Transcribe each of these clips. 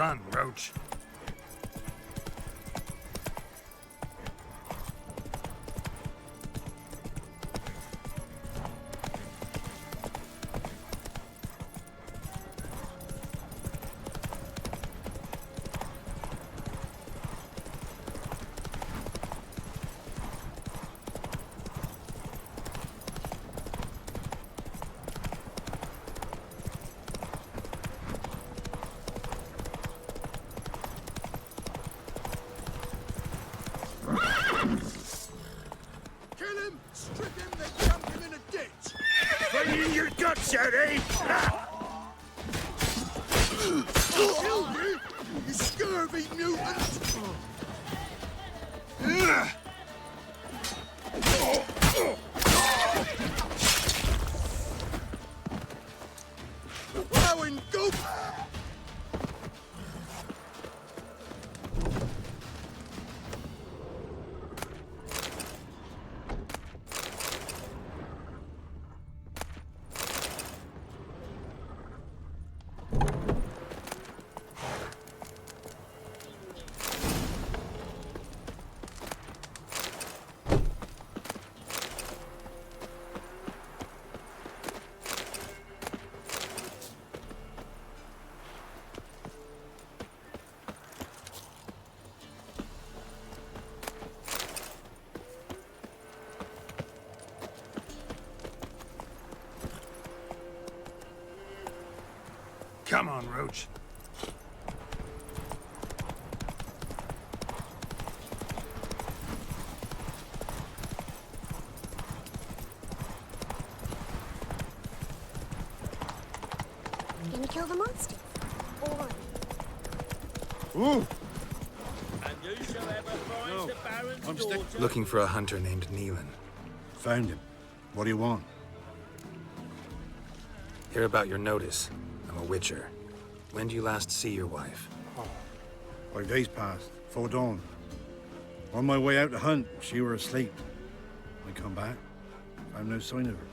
Run, Roach. Shady! Kill me, you scurvy mutant! Plowing goop! Come on, Roach. Gonna kill the monster? Or... Ooh! And you shall ever find the Baron's daughter. Looking for a hunter named Neelan. Found him. What do you want? Hear about your notice. I'm a witcher. When do you last see your wife? 5 days passed, 4 dawn. On my way out to hunt, she were asleep. I come back, found no sign of her.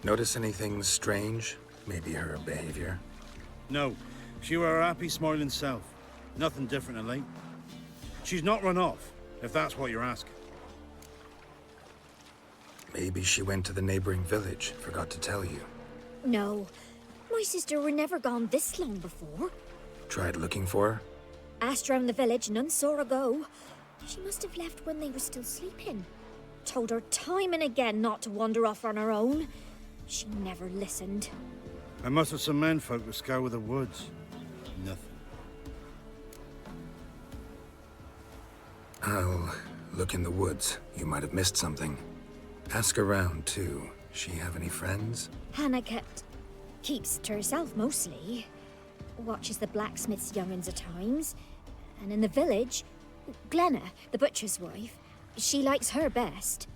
Notice anything strange? Maybe her behavior? No, she were her happy, smiling self. Nothing different of late. She's not run off, if that's what you're asking. Maybe she went to the neighboring village, forgot to tell you. No. My sister were never gone this long before. Tried looking for her? Asked round the village, none saw her go. She must have left when they were still sleeping. Told her time and again not to wander off on her own. She never listened. I must have some menfolk to scour the woods. Nothing. I'll look in the woods. You might have missed something. Ask around, too. She have any friends? Hannah keeps to herself mostly. Watches the blacksmith's young'uns at times. And in the village, Glenna, the butcher's wife, she likes her best.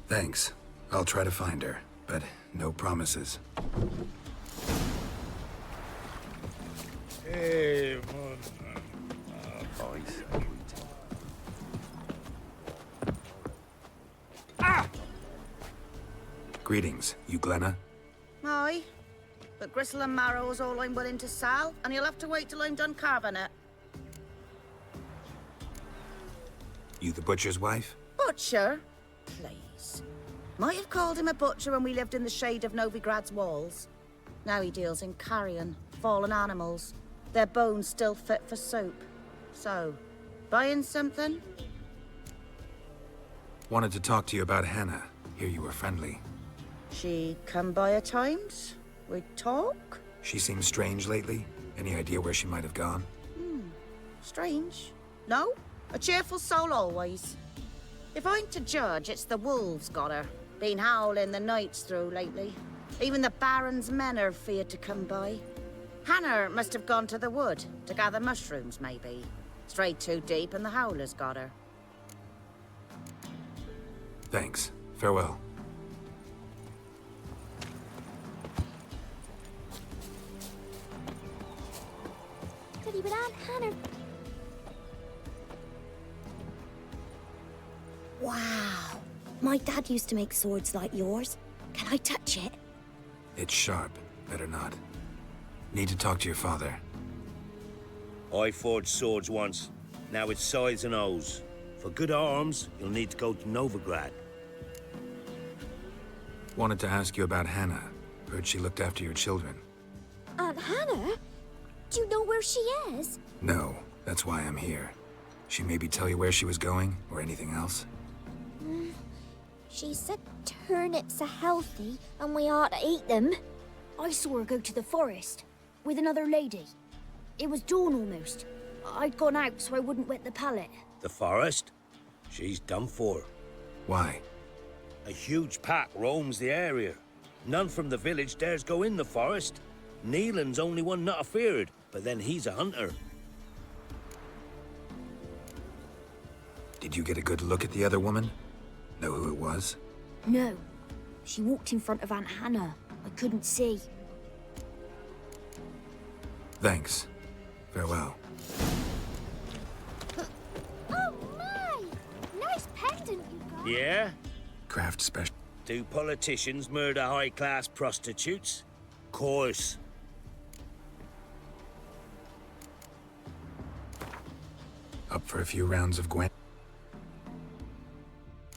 Thanks. I'll try to find her, but no promises. Hey, boys. Greetings. You Glenna? Aye. But gristle and marrow's all I'm willing to sell, and you'll have to wait till I'm done carving it. You the butcher's wife? Butcher? Please. Might have called him a butcher when we lived in the shade of Novigrad's walls. Now he deals in carrion, fallen animals. Their bones still fit for soup. So, buying something? Wanted to talk to you about Hannah. Hear you were friendly. She come by at times? We talk? She seems strange lately. Any idea where she might have gone? Strange. No? A cheerful soul always. If I'm to judge, it's the wolves got her. Been howling the nights through lately. Even the Baron's men are feared to come by. Hannah must have gone to the wood to gather mushrooms, maybe. Strayed too deep and the howlers got her. Thanks. Farewell. Goody, but Aunt Hannah... Wow. My dad used to make swords like yours. Can I touch it? It's sharp. Better not. Need to talk to your father. I forged swords once. Now it's scythes and hoes. For good arms, you'll need to go to Novigrad. Wanted to ask you about Hannah. Heard she looked after your children. Aunt Hannah? Do you know where she is? No, that's why I'm here. She maybe tell you where she was going, or anything else? She said turnips are healthy and we ought to eat them. I saw her go to the forest with another lady. It was dawn almost. I'd gone out so I wouldn't wet the pallet. The forest? She's done for. Why? A huge pack roams the area. None from the village dares go in the forest. Neelan's only one not afeared, but then he's a hunter. Did you get a good look at the other woman? Know who it was? No. She walked in front of Aunt Hannah. I couldn't see. Thanks. Farewell. Oh my! Nice pendant you got. Yeah? Craft special. Do politicians murder high-class prostitutes? Course. Up for a few rounds of Gwen?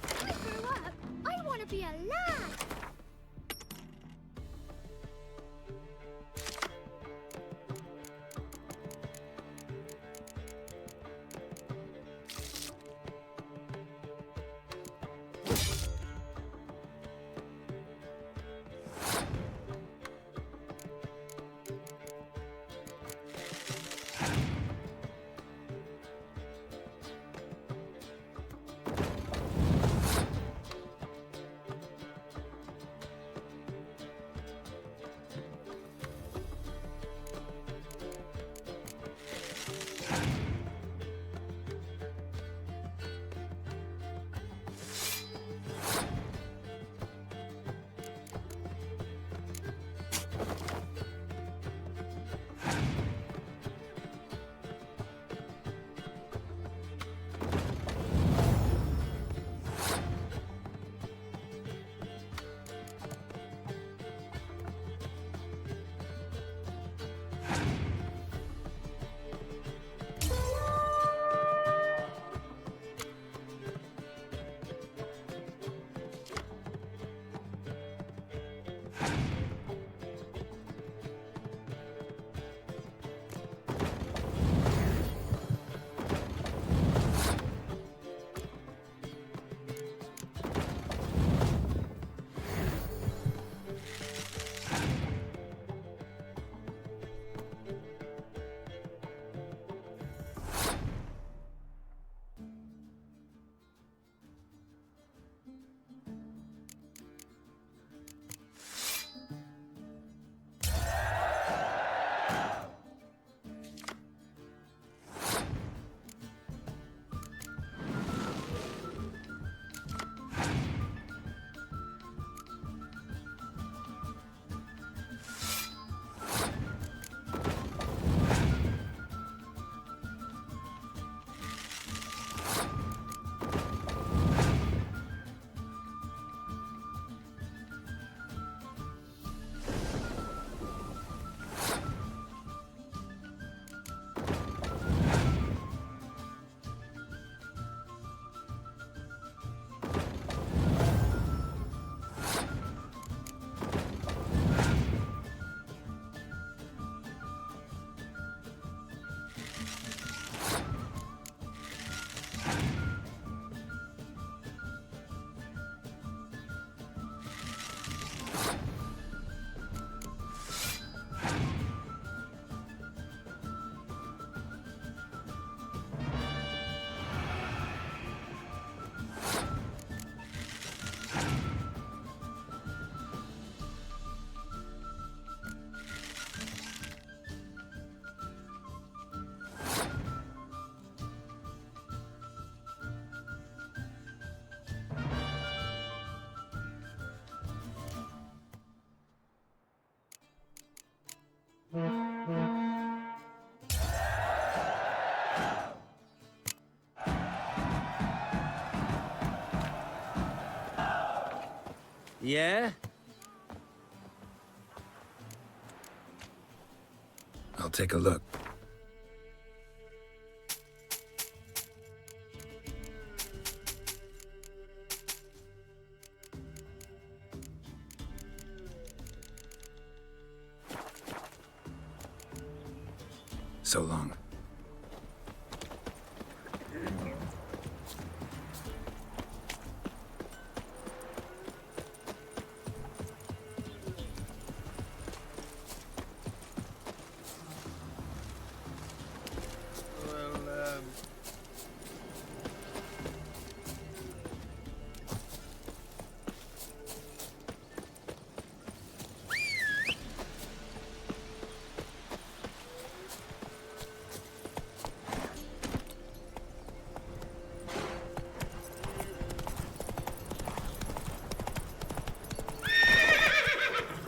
When I grow up, I want to be a lad. Yeah? I'll take a look. So long.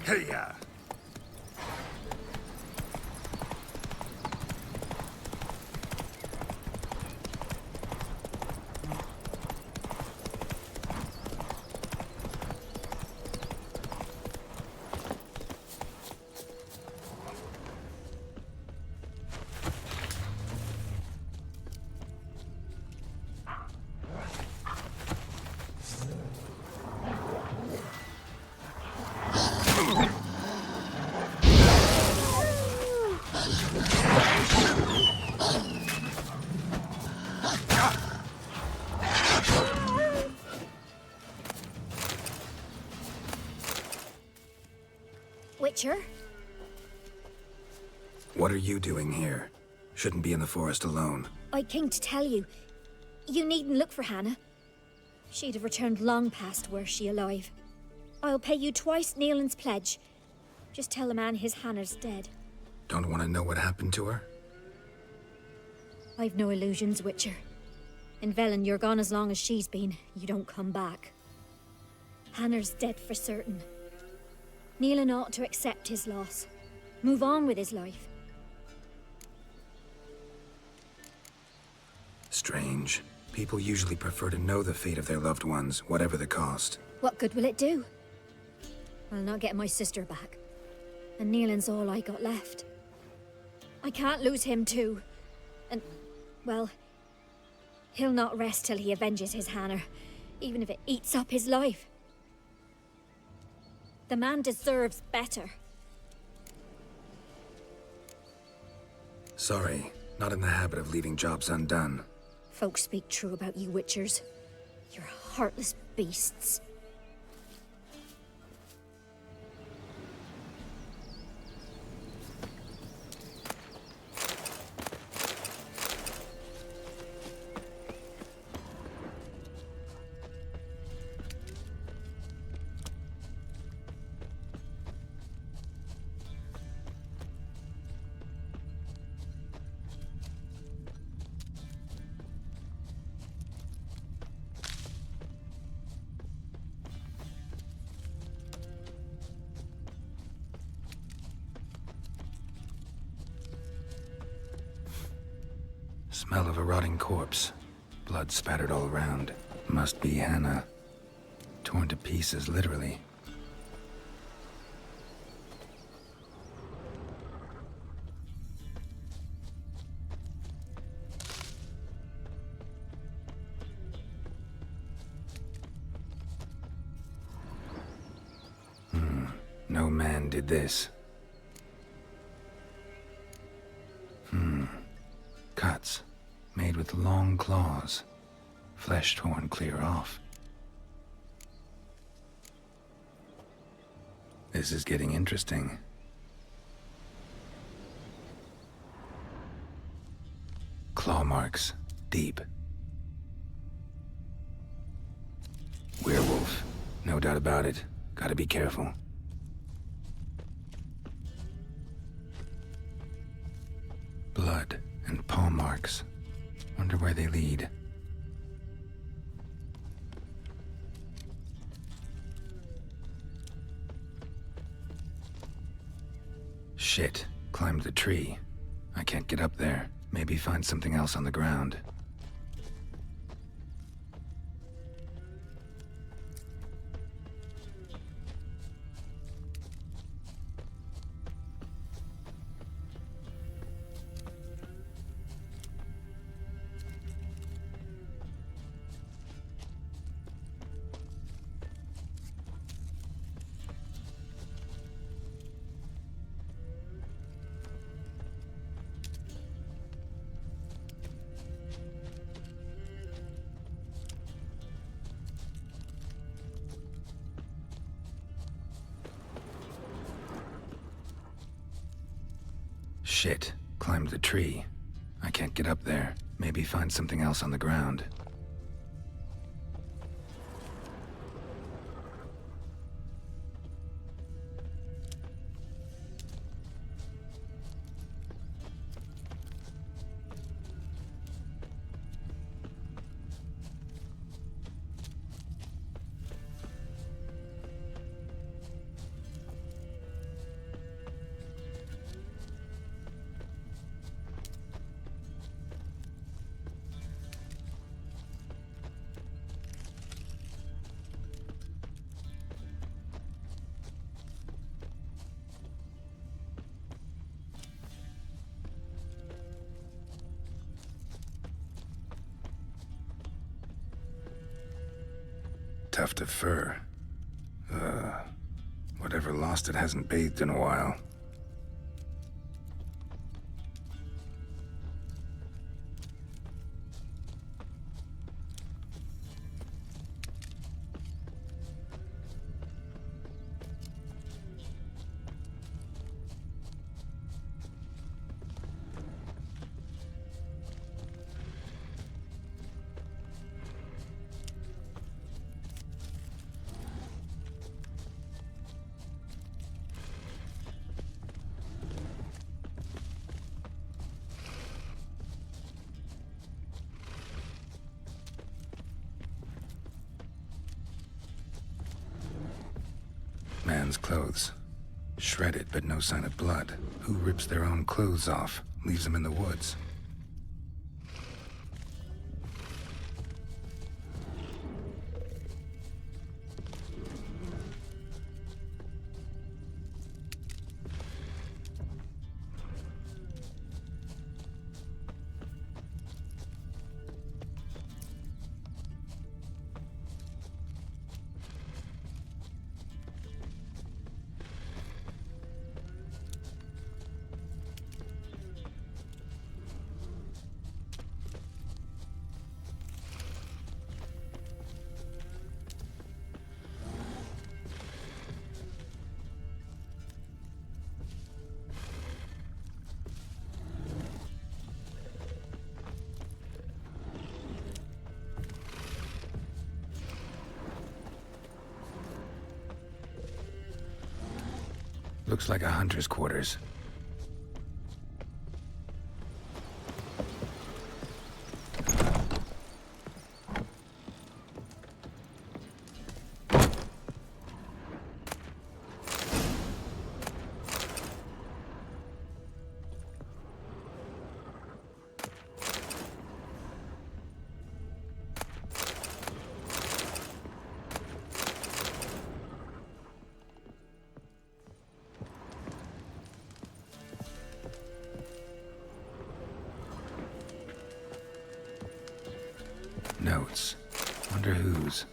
Keira! Witcher? What are you doing here? Shouldn't be in the forest alone. I came to tell you. You needn't look for Hannah. She'd have returned long past were she alive. I'll pay you twice Neelan's pledge. Just tell the man his Hannah's dead. Don't want to know what happened to her? I've no illusions, Witcher. In Velen, you're gone as long as she's been. You don't come back. Hannah's dead for certain. Neelan ought to accept his loss. Move on with his life. Strange. People usually prefer to know the fate of their loved ones, whatever the cost. What good will it do? I'll not get my sister back. And Neelan's all I got left. I can't lose him too. And, well, he'll not rest till he avenges his Hannah, even if it eats up his life. The man deserves better. Sorry, not in the habit of leaving jobs undone. Folks speak true about you Witchers. You're heartless beasts. Smell of a rotting corpse. Blood spattered all around. Must be Hannah. Torn to pieces, literally. No man did this. Cuts. Made with long claws. Flesh torn clear off. This is getting interesting. Claw marks. Deep. Werewolf. No doubt about it. Gotta be careful. Blood and paw marks. Wonder where they lead. Shit. Climbed the tree. I can't get up there. Maybe find something else on the ground. Shit. Climbed the tree. I can't get up there. Maybe find something else on the ground. Tuft of fur. Whatever lost it hasn't bathed in a while. Man's clothes. Shredded, but no sign of blood. Who rips their own clothes off, leaves them in the woods? Looks like a hunter's quarters. Notes. Wonder whose.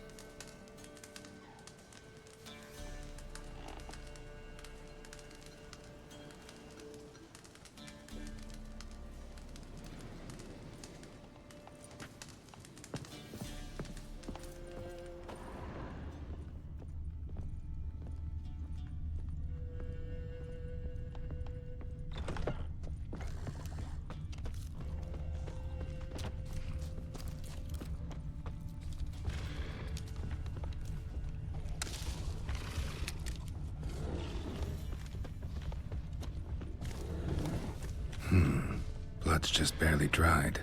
Blood's just barely dried.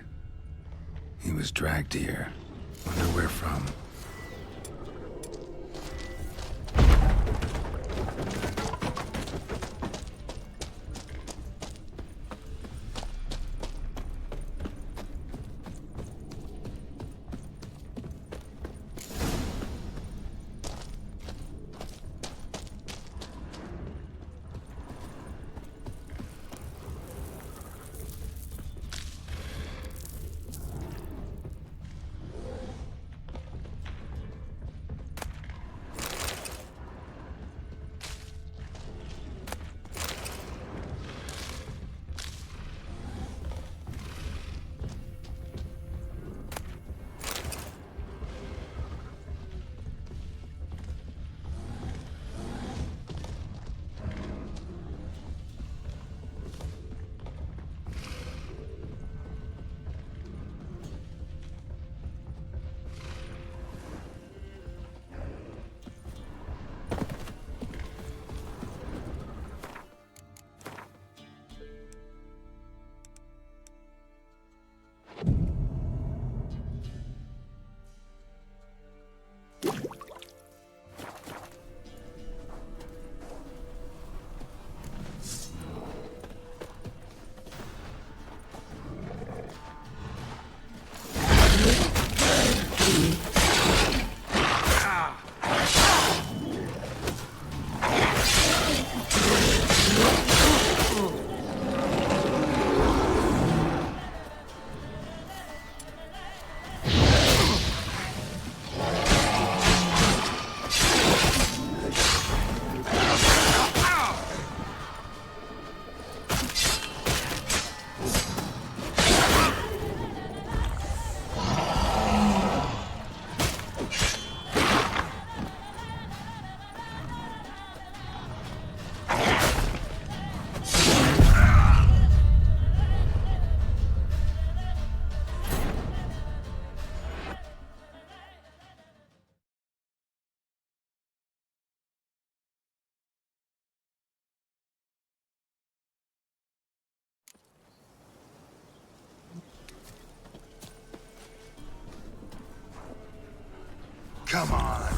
He was dragged here. Wonder where from. Come on.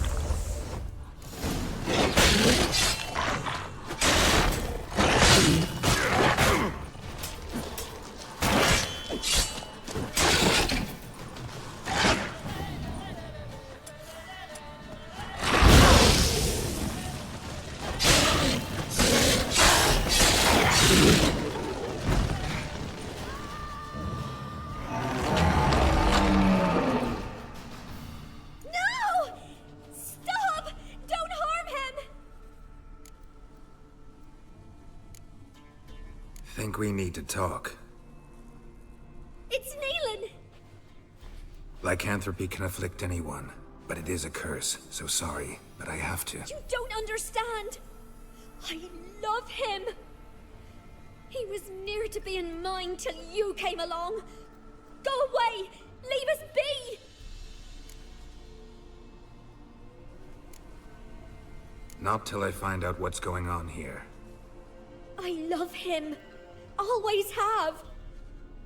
No! Stop! Don't harm him! Think we need to talk. It's Neelan! Lycanthropy can afflict anyone, but it is a curse, so sorry, but I have to. You don't understand! I love him! He was near to being mine till you came along! Go away! Leave us be! Not till I find out what's going on here. I love him. Always have.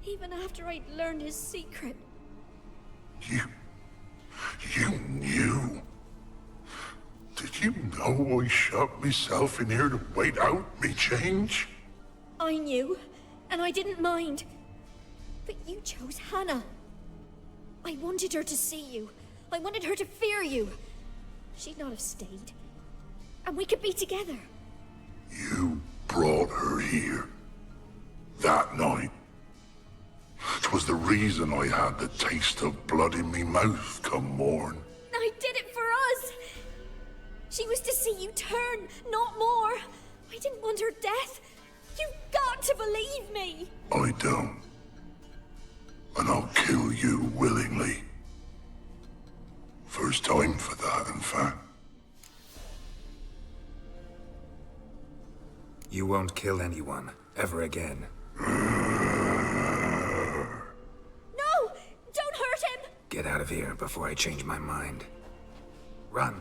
Even after I'd learned his secret. You knew? Did you know I shut myself in here to wait out me change? I knew, and I didn't mind. But you chose Hannah. I wanted her to see you. I wanted her to fear you. She'd not have stayed. And we could be together. You brought her here. That night. 'Twas the reason I had the taste of blood in me mouth come morn. I did it for us. She was to see you turn, not more. I didn't want her death. You've got to believe me. I don't. And I'll kill you willingly. First time for that, in fact. You won't kill anyone, ever again. No! Don't hurt him! Get out of here before I change my mind. Run.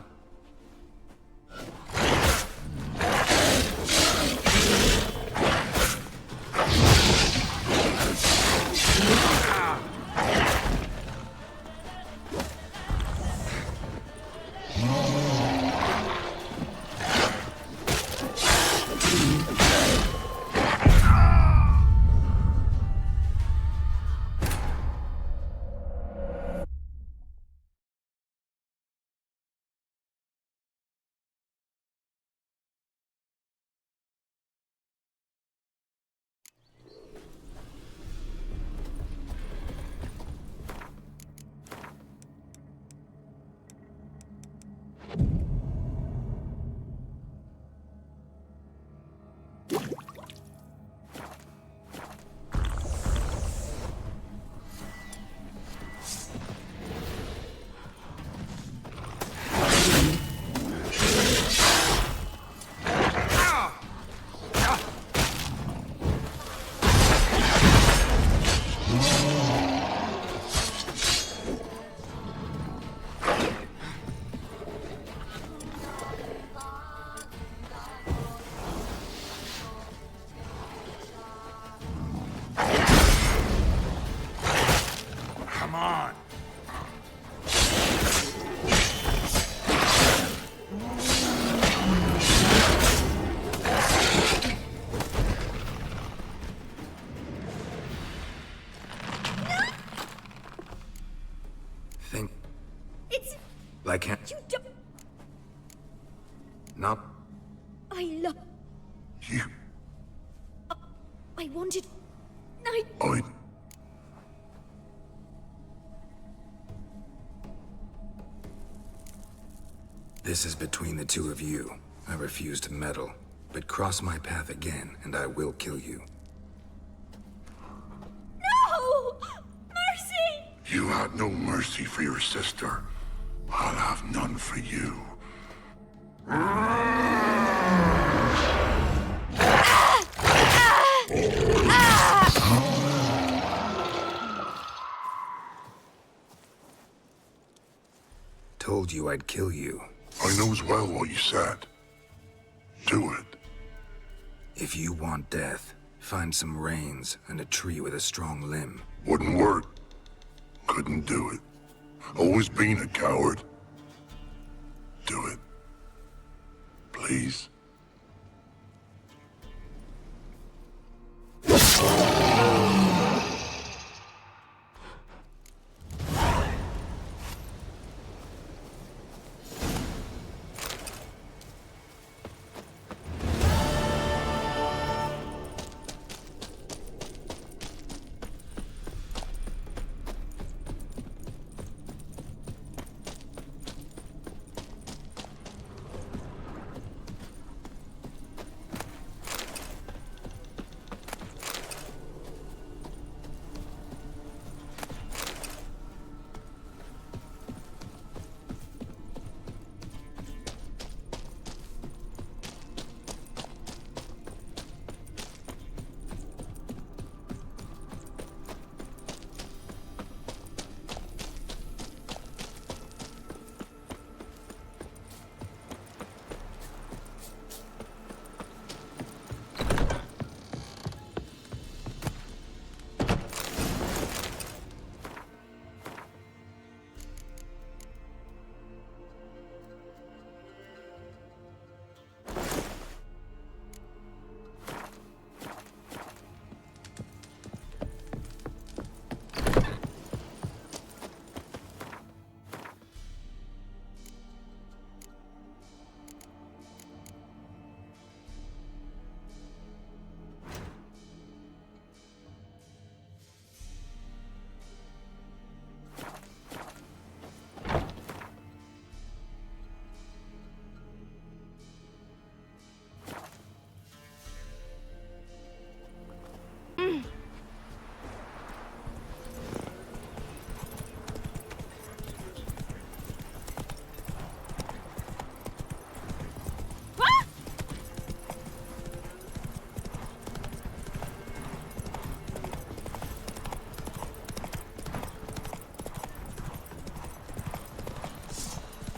Come on. Think It's... like You don't... not I love... You... I wanted... I... This is between the two of you. I refuse to meddle, but cross my path again and I will kill you. No! Mercy! You had no mercy for your sister. I'll have none for you. Told you I'd kill you. I knows well what you said. Do it. If you want death, find some reins and a tree with a strong limb. Wouldn't work. Couldn't do it. Always been a coward. Do it. Please.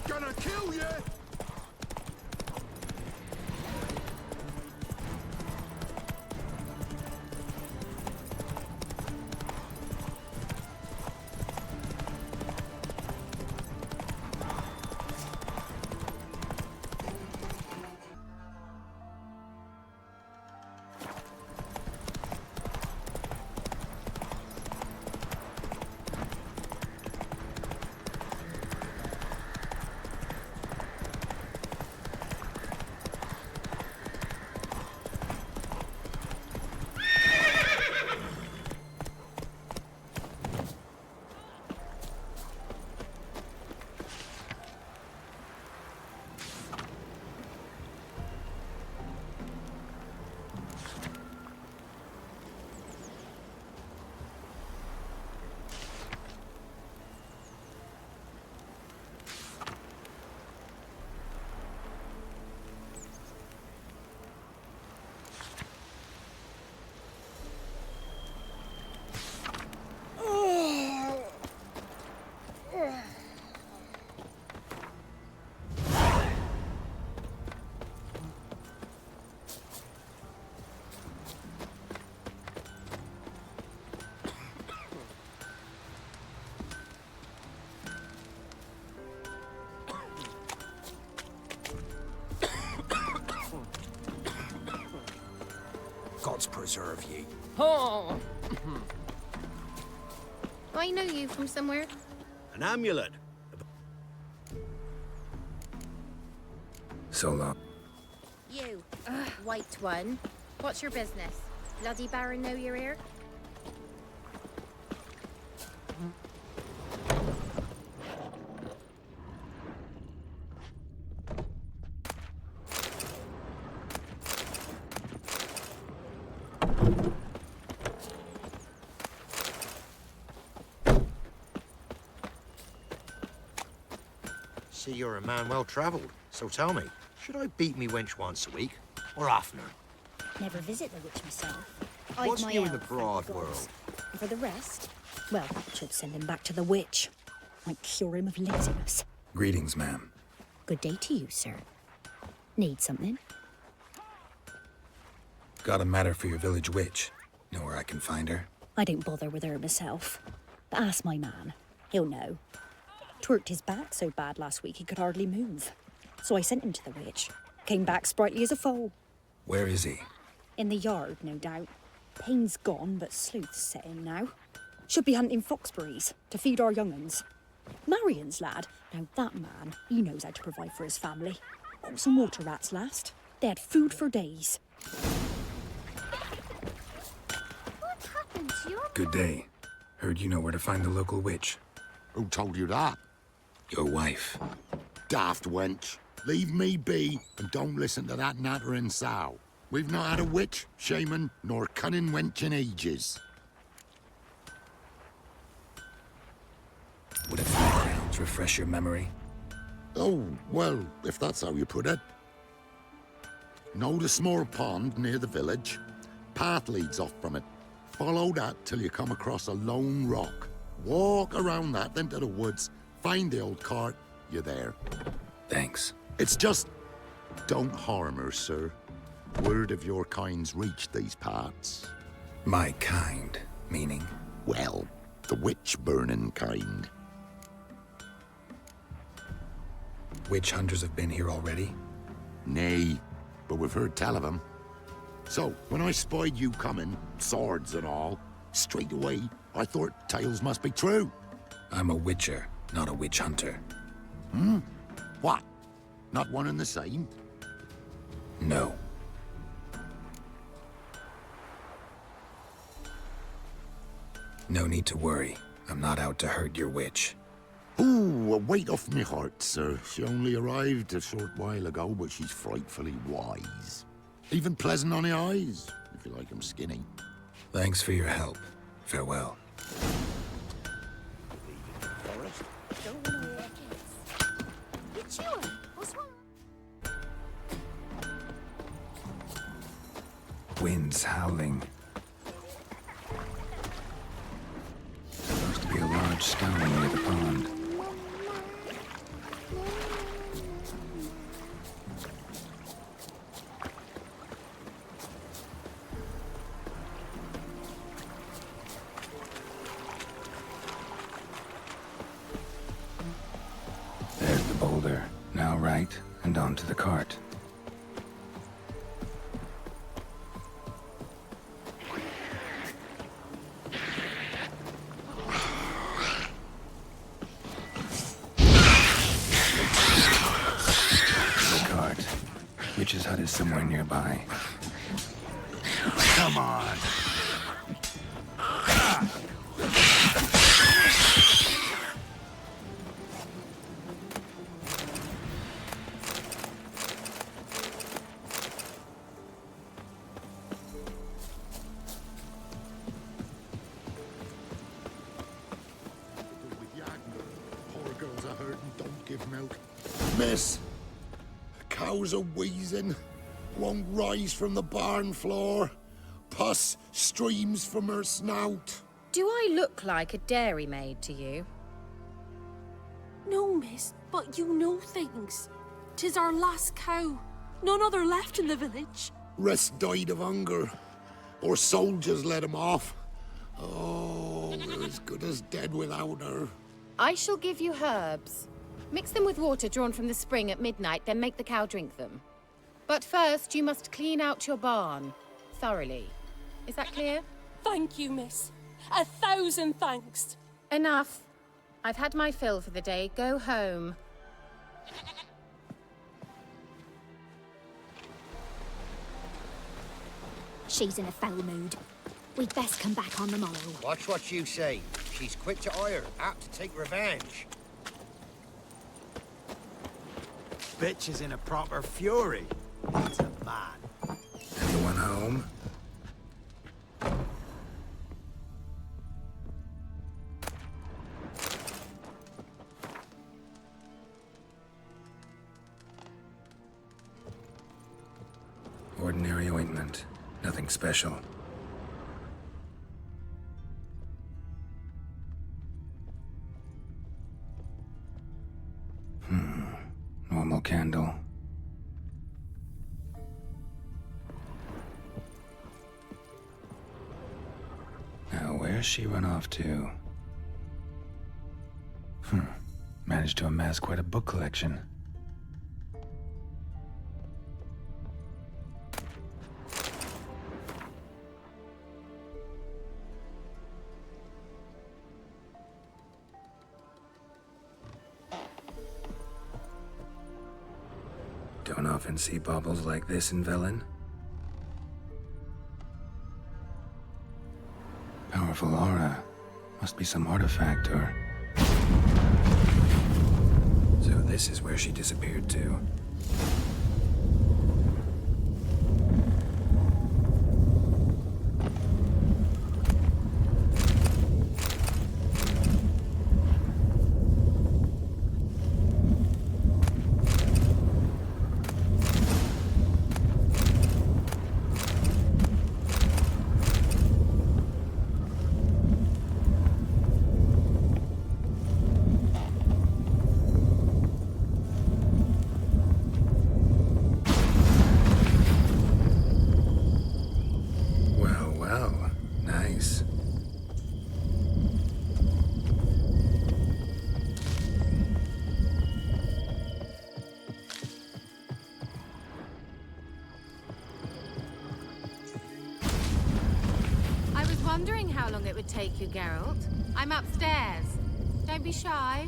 Gonna kill you! Gods preserve ye. Oh! I know you from somewhere. An amulet. So long. You, white one. What's your business? Bloody Baron know you're here? See, you're a man well-travelled, so tell me, should I beat me wench once a week, or oftener? Never visit the witch myself. What's I'd my new in the elf, broad thank world? gods. And for the rest, well, should send him back to the witch. Might cure him of laziness. Greetings, ma'am. Good day to you, sir. Need something? Got a matter for your village witch. Know where I can find her? I don't bother with her myself. But ask my man. He'll know. Twerked his back so bad last week he could hardly move. So I sent him to the witch. Came back sprightly as a foal. Where is he? In the yard, no doubt. Pain's gone, but sleuth's set in now. Should be hunting foxberries to feed our young'uns. Marion's lad, now that man, he knows how to provide for his family. Got some water rats last. They had food for days. What happened to your... Good day. Heard you know where to find the local witch. Who told you that? Your wife. Daft wench. Leave me be and don't listen to that nattering sow. We've not had a witch, shaman, nor cunning wench in ages. Would a few crowns refresh your memory? Oh, well, if that's how you put it. Know the small pond near the village? Path leads off from it. Follow that till you come across a lone rock. Walk around that, then to the woods. Find the old cart. You're there. Thanks. It's just... don't harm her, sir. Word of your kind's reached these parts. My kind, meaning? Well, the witch-burning kind. Witch hunters have been here already? Nay, but we've heard tell of 'em. So, when I spied you coming, swords and all, straight away, I thought tales must be true. I'm a witcher, not a witch hunter. Hmm? What? Not one and the same? No. No need to worry. I'm not out to hurt your witch. Ooh, a weight off me heart, sir. She only arrived a short while ago, but she's frightfully wise. Even pleasant on the eyes, if you like 'em skinny. Thanks for your help. Farewell. Winds howling. Supposed to be a large stone near the pond. There's the boulder. Now right, and onto the cart. Witch's hut is somewhere nearby. Come on. Poor girls are hurting, don't give milk. Miss! Cows are wheezing, won't rise from the barn floor. Pus streams from her snout. Do I look like a dairymaid to you? No, miss, but you know things. 'Tis our last cow. None other left in the village. Rest died of hunger, or soldiers let him off. Oh, we're as good as dead without her. I shall give you herbs. Mix them with water drawn from the spring at midnight, then make the cow drink them. But first, you must clean out your barn thoroughly. Is that clear? Thank you, miss. 1,000 thanks. Enough. I've had my fill for the day. Go home. She's in a foul mood. We'd best come back on the morrow. Watch what you say. She's quick to ire, apt to take revenge. Bitch is in a proper fury. It's a man. Anyone home? Ordinary ointment. Nothing special. Normal candle. Now, where's she run off to? Managed to amass quite a book collection. Don't often see baubles like this in Velen. Powerful aura. Must be some artifact or... So this is where she disappeared to. Well, nice. I was wondering how long it would take you, Geralt. I'm upstairs. Don't be shy.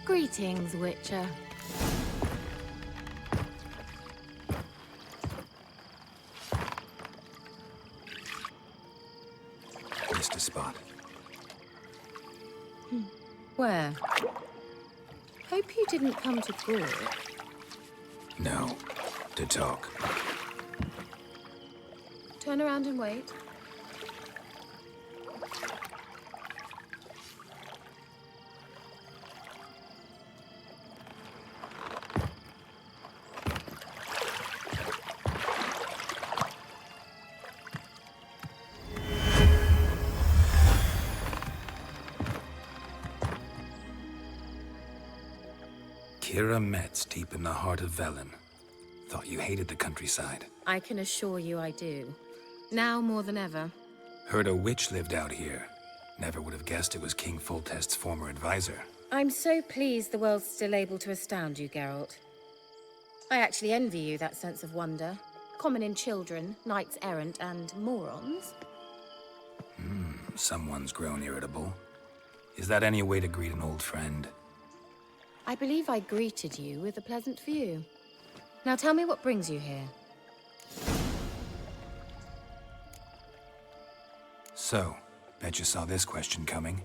Greetings, Witcher. Missed a spot. Where? Hope you didn't come to Gore. No. To talk. Turn around and wait. Keira Metz, deep in the heart of Velen. Thought you hated the countryside. I can assure you I do. Now more than ever. Heard a witch lived out here. Never would have guessed it was King Foltest's former advisor. I'm so pleased the world's still able to astound you, Geralt. I actually envy you that sense of wonder. Common in children, knights errant, and morons. Someone's grown irritable. Is that any way to greet an old friend? I believe I greeted you with a pleasant view. Now tell me what brings you here. So, bet you saw this question coming.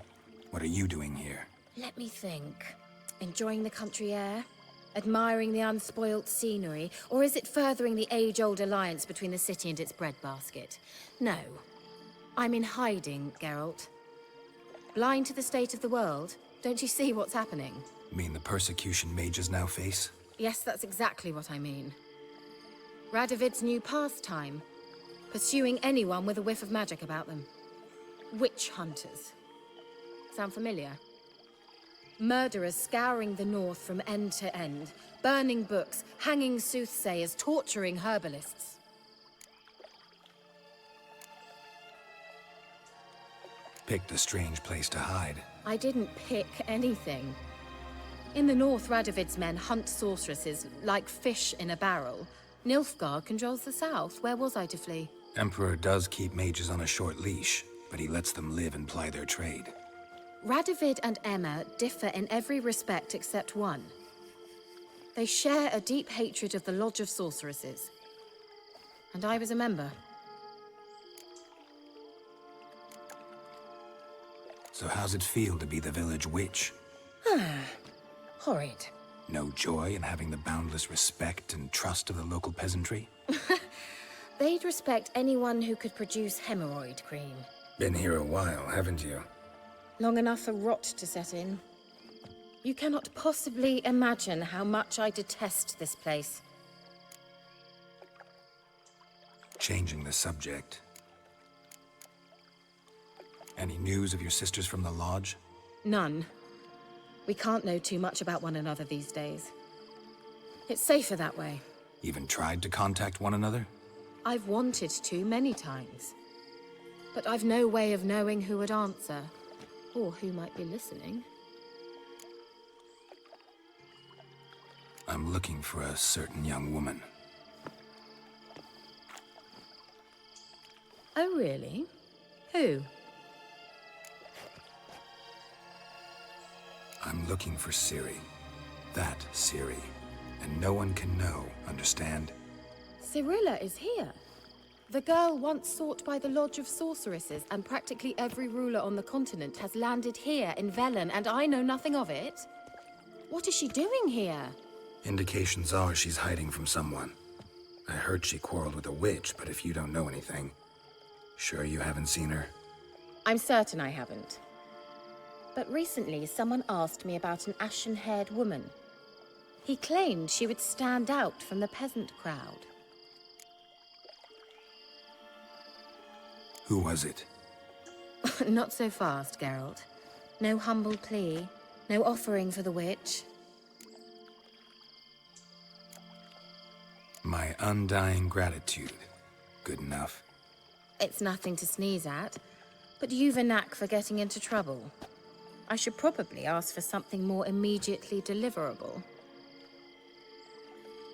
What are you doing here? Let me think. Enjoying the country air? Admiring the unspoilt scenery? Or is it furthering the age-old alliance between the city and its breadbasket? No. I'm in hiding, Geralt. Blind to the state of the world? Don't you see what's happening? Mean the persecution mages now face? Yes, that's exactly what I mean. Radovid's new pastime. Pursuing anyone with a whiff of magic about them. Witch hunters. Sound familiar? Murderers scouring the north from end to end. Burning books, hanging soothsayers, torturing herbalists. Picked a strange place to hide. I didn't pick anything. In the north, Radovid's men hunt sorceresses like fish in a barrel. Nilfgaard controls the south. Where was I to flee? Emperor does keep mages on a short leash, but he lets them live and ply their trade. Radovid and Emma differ in every respect except one. They share a deep hatred of the Lodge of Sorceresses. And I was a member. So how's it feel to be the village witch? Horrid. No joy in having the boundless respect and trust of the local peasantry? They'd respect anyone who could produce hemorrhoid cream. Been here a while, haven't you? Long enough for rot to set in. You cannot possibly imagine how much I detest this place. Changing the subject. Any news of your sisters from the lodge? None. We can't know too much about one another these days. It's safer that way. Even tried to contact one another? I've wanted to many times. But I've no way of knowing who would answer, or who might be listening. I'm looking for a certain young woman. Oh, really? Who? I'm looking for Ciri. That Ciri. And no one can know, understand? Cirilla is here. The girl once sought by the Lodge of Sorceresses, and practically every ruler on the continent has landed here in Velen, and I know nothing of it. What is she doing here? Indications are she's hiding from someone. I heard she quarreled with a witch, but if you don't know anything, sure you haven't seen her? I'm certain I haven't. But recently, someone asked me about an ashen-haired woman. He claimed she would stand out from the peasant crowd. Who was it? Not so fast, Geralt. No humble plea, no offering for the witch. My undying gratitude. Good enough. It's nothing to sneeze at, but you've a knack for getting into trouble. I should probably ask for something more immediately deliverable.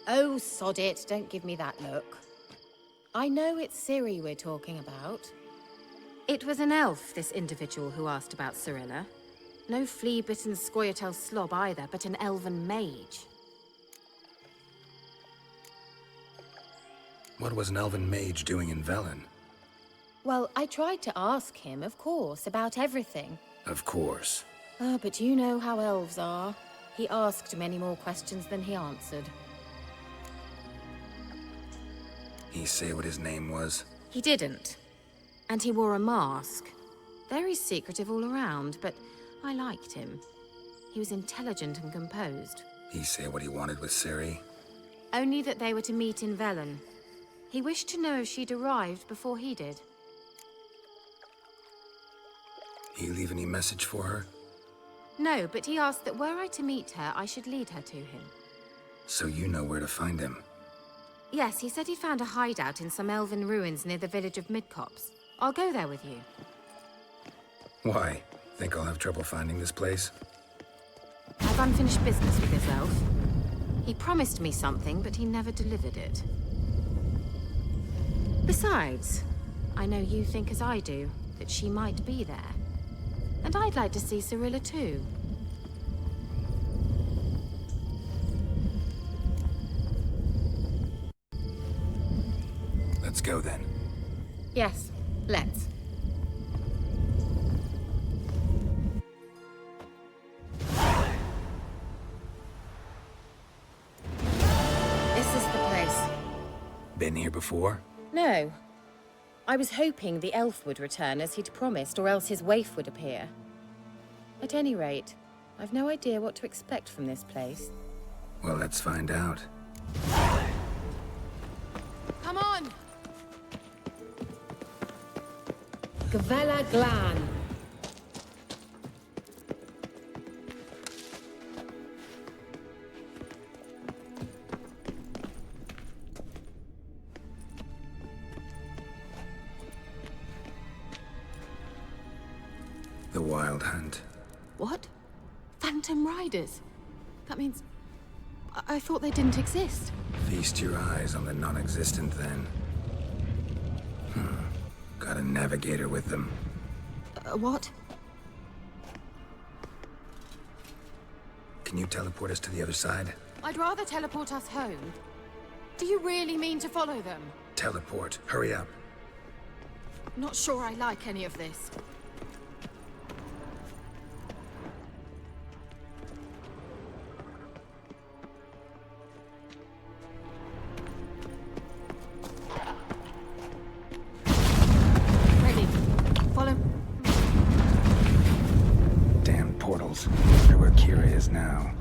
Oh, sod it, don't give me that look. I know it's Ciri we're talking about. It was an elf, this individual who asked about Cirilla. No flea-bitten Scoia'tael slob either, but an elven mage. What was an elven mage doing in Velen? Well, I tried to ask him, of course, about everything. Of course. Ah, but you know how elves are. He asked many more questions than he answered. He say what his name was? He didn't. And he wore a mask. Very secretive all around, but I liked him. He was intelligent and composed. He say what he wanted with Ciri? Only that they were to meet in Velen. He wished to know if she'd arrived before he did. He leave any message for her? No, but he asked that were I to meet her, I should lead her to him. So you know where to find him? Yes, he said he found a hideout in some elven ruins near the village of Midcopse. I'll go there with you. Why? Think I'll have trouble finding this place? I've unfinished business with this elf. He promised me something, but he never delivered it. Besides, I know you think as I do, that she might be there. And I'd like to see Cirilla too. Let's go then. Yes, let's. This is the place. Been here before? No. I was hoping the elf would return as he'd promised, or else his waif would appear. At any rate, I've no idea what to expect from this place. Well, let's find out. Come on! Gavella Glan. The Wild Hunt. What? Phantom Riders? That means... I thought they didn't exist. Feast your eyes on the non-existent then. Got a navigator with them. What? Can you teleport us to the other side? I'd rather teleport us home. Do you really mean to follow them? Teleport. Hurry up. Not sure I like any of this. Ready. Follow. Damn portals. Wonder where Keira is now.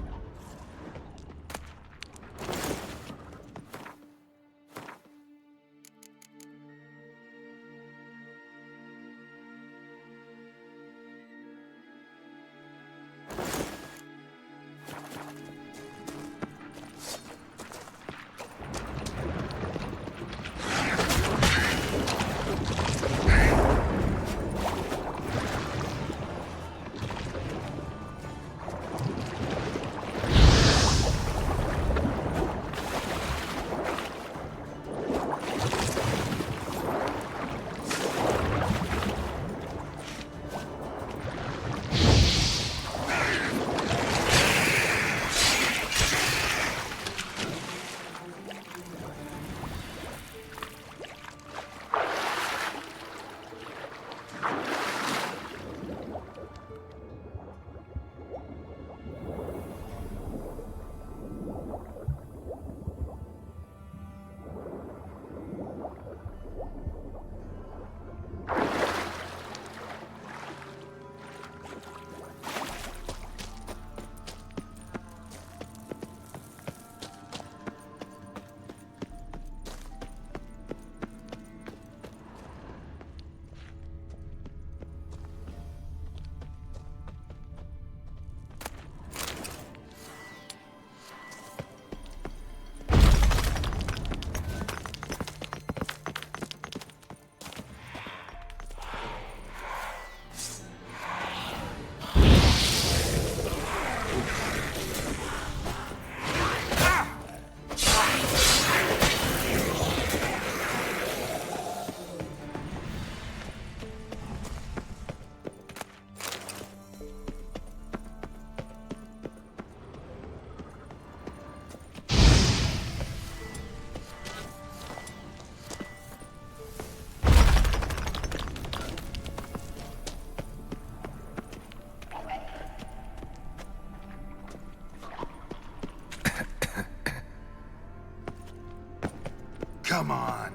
Come on.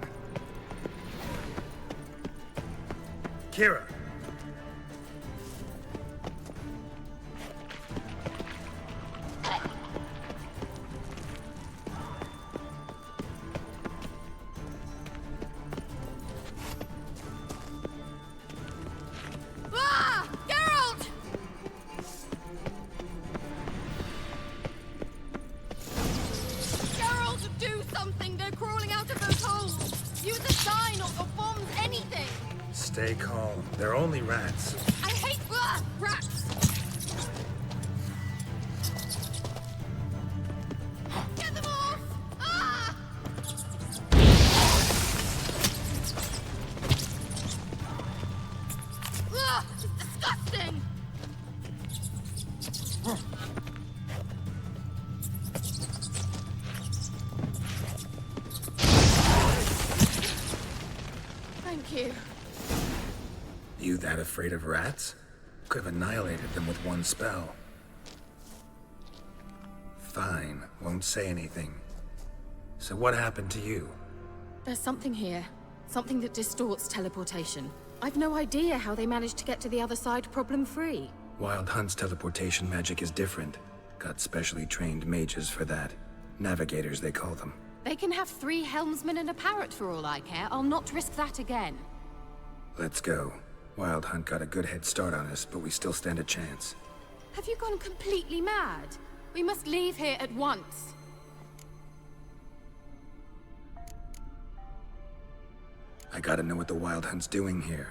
Keira! Ah! Geralt! Geralt, do something! They're crawling out of those holes! Use a sign or bombs, anything! Stay calm. They're only rats. I hate rats! Get them off! Ah! It's disgusting! Thank you. You that afraid of rats? Could have annihilated them with one spell. Fine, won't say anything. So what happened to you? There's something here. Something that distorts teleportation. I've no idea how they managed to get to the other side problem-free. Wild Hunt's teleportation magic is different. Got specially trained mages for that. Navigators, they call them. They can have 3 helmsmen and a parrot for all I care. I'll not risk that again. Let's go. Wild Hunt got a good head start on us, but we still stand a chance. Have you gone completely mad? We must leave here at once. I gotta know what the Wild Hunt's doing here.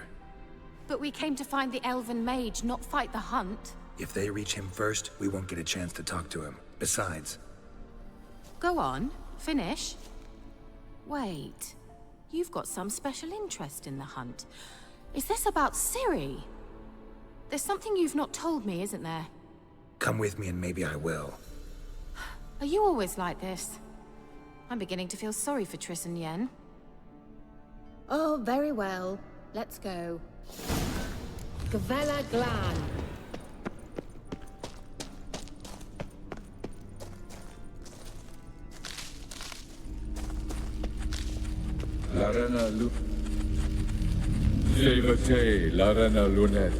But we came to find the elven mage, not fight the hunt. If they reach him first, we won't get a chance to talk to him. Besides... Go on, finish. Wait, you've got some special interest in the hunt. Is this about Ciri? There's something you've not told me, isn't there? Come with me and maybe I will. Are you always like this? I'm beginning to feel sorry for Triss and Yen. Oh, very well. Let's go. Gavella Glan. Larena Lu... Jevate, Larena Lunet.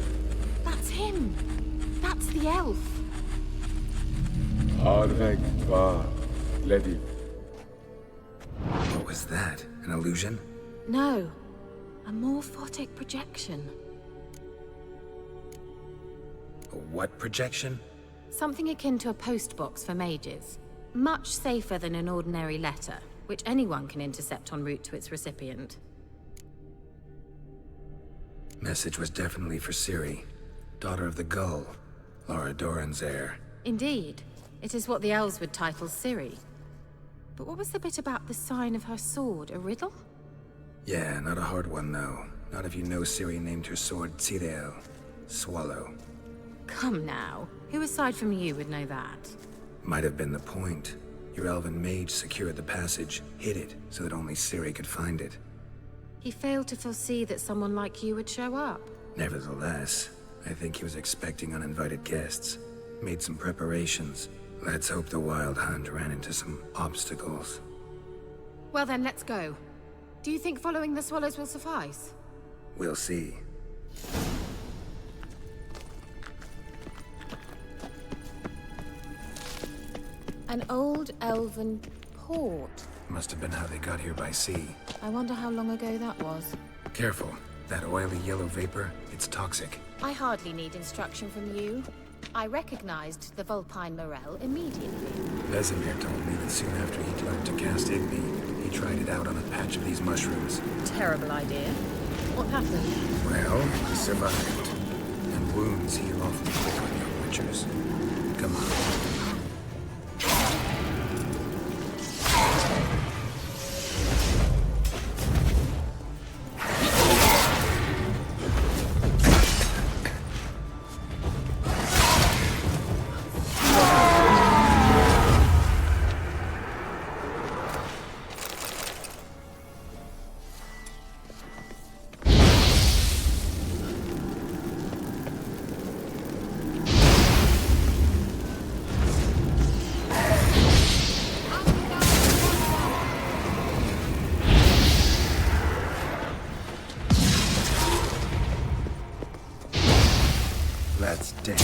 That's him! That's the elf! Arvek Tva, Ledi. What was that? An illusion? No. A morphotic projection. A what projection? Something akin to a postbox for mages. Much safer than an ordinary letter, which anyone can intercept en route to its recipient. Message was definitely for Ciri, daughter of the Gull, Lara Doran's heir. Indeed. It is what the elves would title Ciri. But what was the bit about the sign of her sword? A riddle? Yeah, not a hard one, though. Not if you know Ciri named her sword Tirel, Swallow. Come now. Who aside from you would know that? Might have been the point. Your elven mage secured the passage, hid it, so that only Ciri could find it. He failed to foresee that someone like you would show up. Nevertheless, I think he was expecting uninvited guests. Made some preparations. Let's hope the Wild Hunt ran into some obstacles. Well then, let's go. Do you think following the swallows will suffice? We'll see. An old elven port. Must have been how they got here by sea. I wonder how long ago that was. Careful. That oily yellow vapor, it's toxic. I hardly need instruction from you. I recognized the Vulpine Morel immediately. Vesemir told me that soon after he'd learned to cast Igni, he tried it out on a patch of these mushrooms. Terrible idea. What happened? Well, he survived. And wounds heal awfully quick on young witchers. Come on. dead.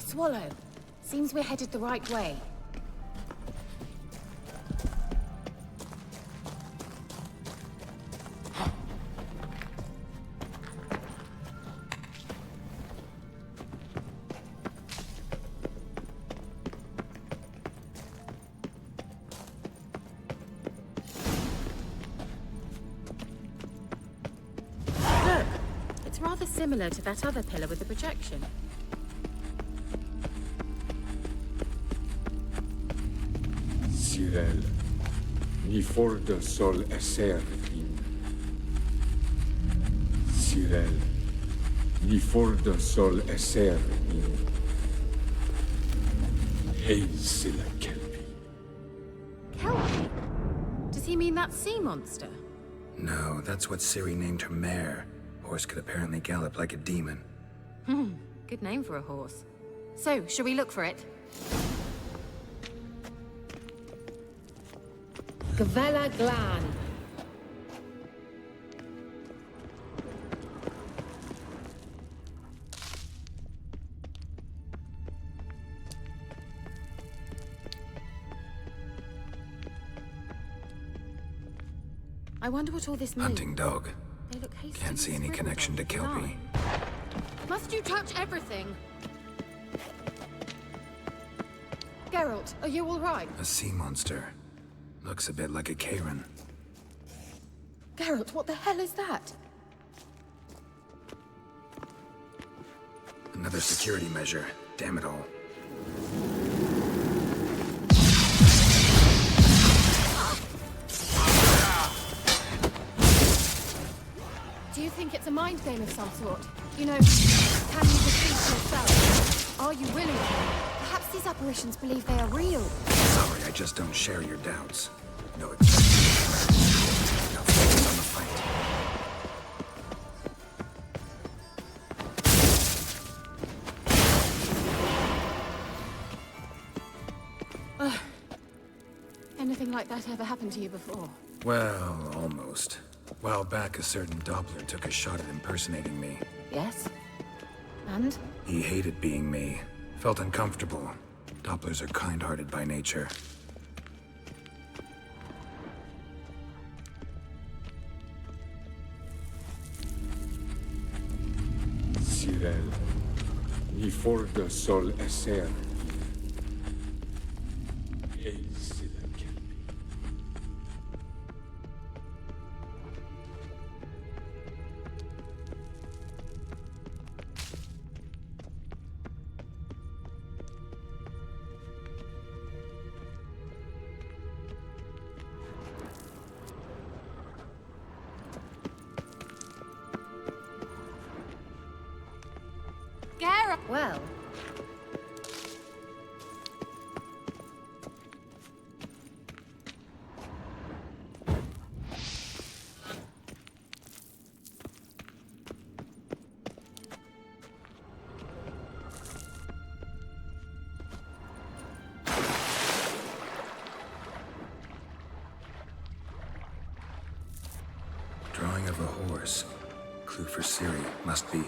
Swallow. Seems we're headed the right way. Look, it's rather similar to that other pillar with the projection. Cyril, ni forda sol esser in. Cyril, ni forda sol esser in. Hail silla kelpie. Kelpie? Does he mean that sea monster? No, that's what Ciri named her mare. Horse could apparently gallop like a demon. Good name for a horse. So, shall we look for it? Gavella Glan. I wonder what all this means. Hunting dog. They look hasty. Can't see any connection to Kelpie. Must you touch everything? Geralt, are you all right? A sea monster. Looks a bit like a Karen. Geralt, what the hell is that? Another security measure. Damn it all. Do you think it's a mind game of some sort? You know, can you defeat yourself? Are you willing? Perhaps these apparitions believe they are real. Sorry, I just don't share your doubts. No exceptions. Now focus on the fight. Anything like that ever happened to you before? Well, almost. A while back, a certain Doppler took a shot at impersonating me. Yes? And? He hated being me. Felt uncomfortable. Dopplers are kind-hearted by nature. Cyril, ni forda sol esser. Hail silla kelpie. Keira! Well... Drawing of a horse. Clue for Ciri. Must be.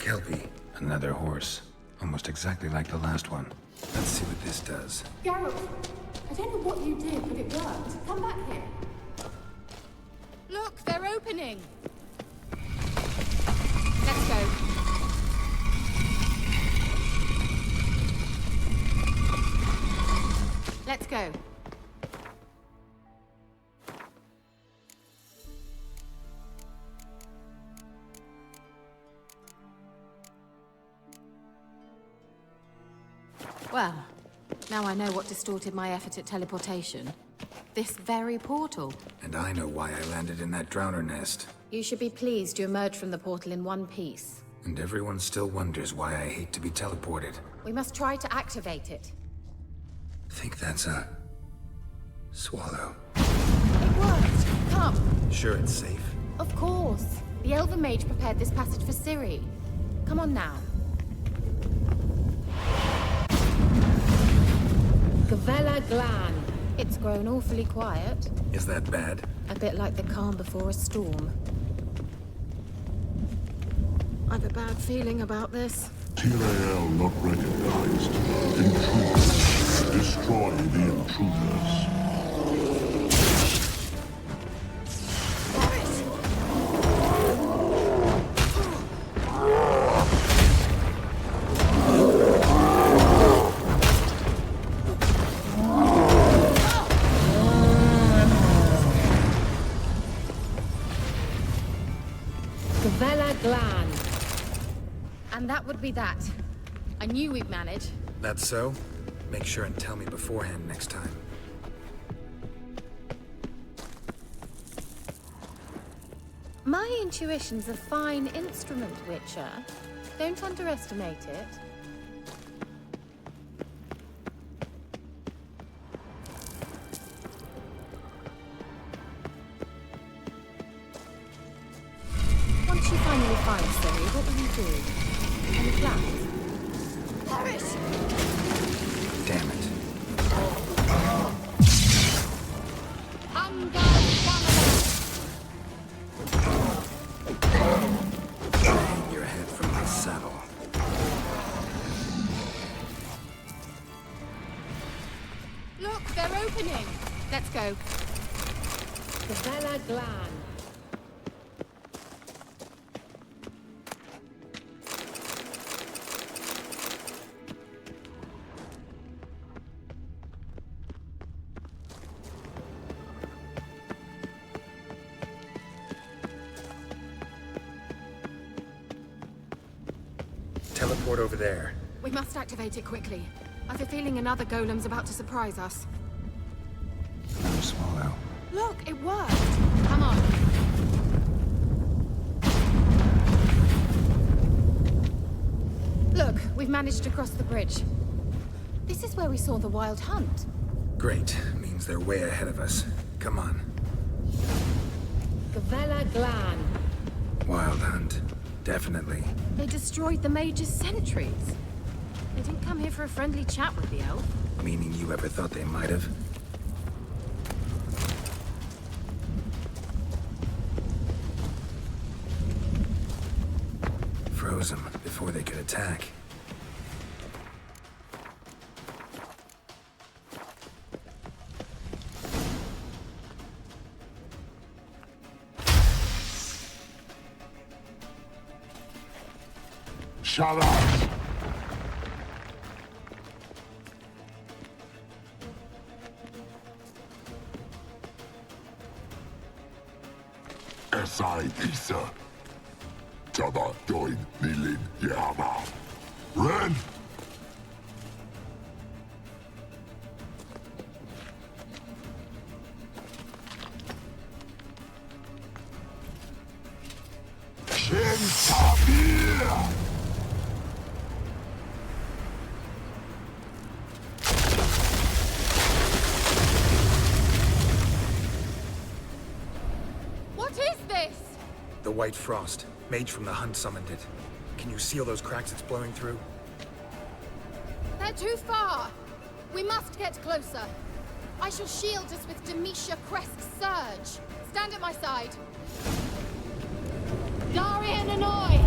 Kelpie. Another horse. Almost exactly like the last one. Let's see what this does. Geralt, I don't know what you did, but it worked. Come back here. Look, they're opening. Let's go. Let's go. Well, now I know what distorted my effort at teleportation. This very portal. And I know why I landed in that drowner nest. You should be pleased you emerged from the portal in one piece. And everyone still wonders why I hate to be teleported. We must try to activate it. Think that's a... swallow. It worked! Come! Sure it's safe? Of course. The Elven Mage prepared this passage for Ciri. Come on now. Gavella Glan. It's grown awfully quiet. Is that bad? A bit like the calm before a storm. I've a bad feeling about this. Tyrael not recognized. Intruders. Destroy the intruders. And that would be that. I knew we'd manage. That's so? Make sure and tell me beforehand next time. My intuition's a fine instrument, Witcher. Don't underestimate it. Once you finally find Ciri, what will you do? Any plans? Perish! Damn it. Hang your head from my saddle. Look, they're opening! Let's go. Gavella Glan. Teleport over there. We must activate it quickly. I've a feeling another golem's about to surprise us. Another swallow. Look, it worked! Come on. Look, we've managed to cross the bridge. This is where we saw the wild hunt. Great. Means they're way ahead of us. Come on. Gavella Glan. Wild hunt. Definitely. They destroyed the Mage's sentries. They didn't come here for a friendly chat with the elf. Meaning you ever thought they might have? Froze them before they could attack. Shut up! Esai Isa. Taba doin nilin yama. Ren! Shin Tabir! The White Frost. Mage from the Hunt summoned it. Can you seal those cracks it's blowing through? They're too far! We must get closer. I shall shield us with Demetia Crest's surge. Stand at my side. Darian Annoy!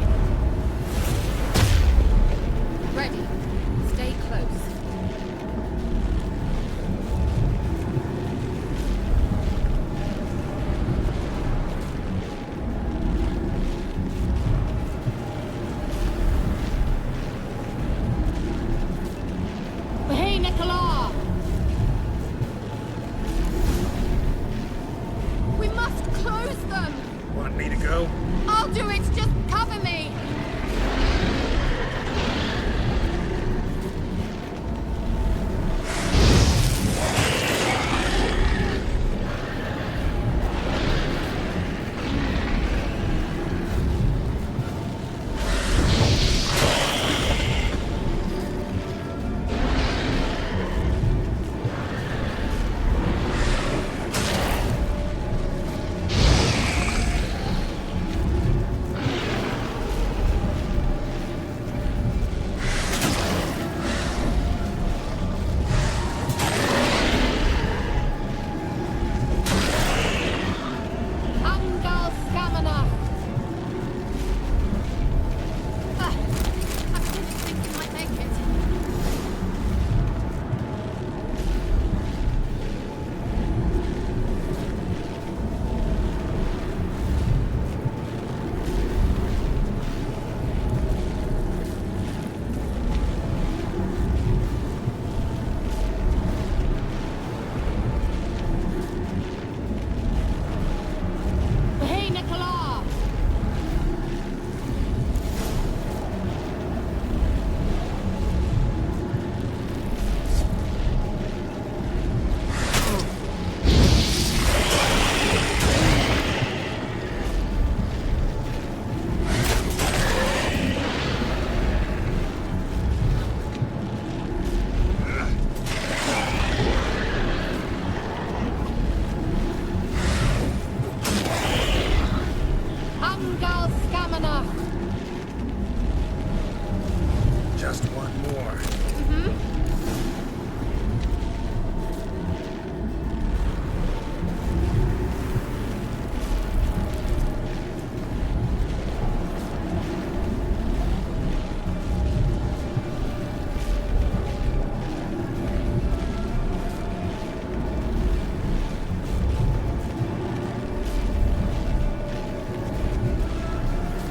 Just one more.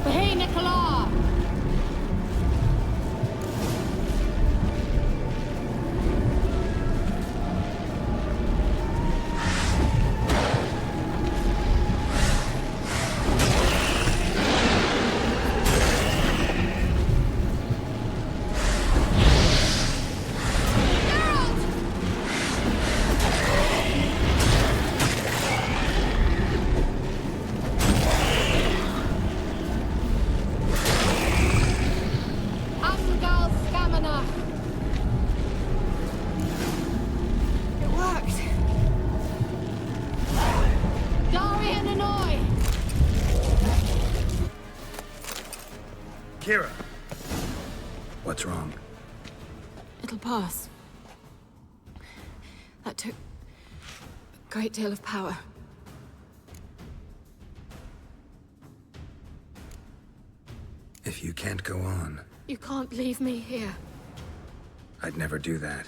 Hey, Nicola! Angal Stamina! It worked! Darian Hanoi! Keira! What's wrong? It'll pass. That took a great deal of power. If you can't go on, You can't leave me here. I'd never do that.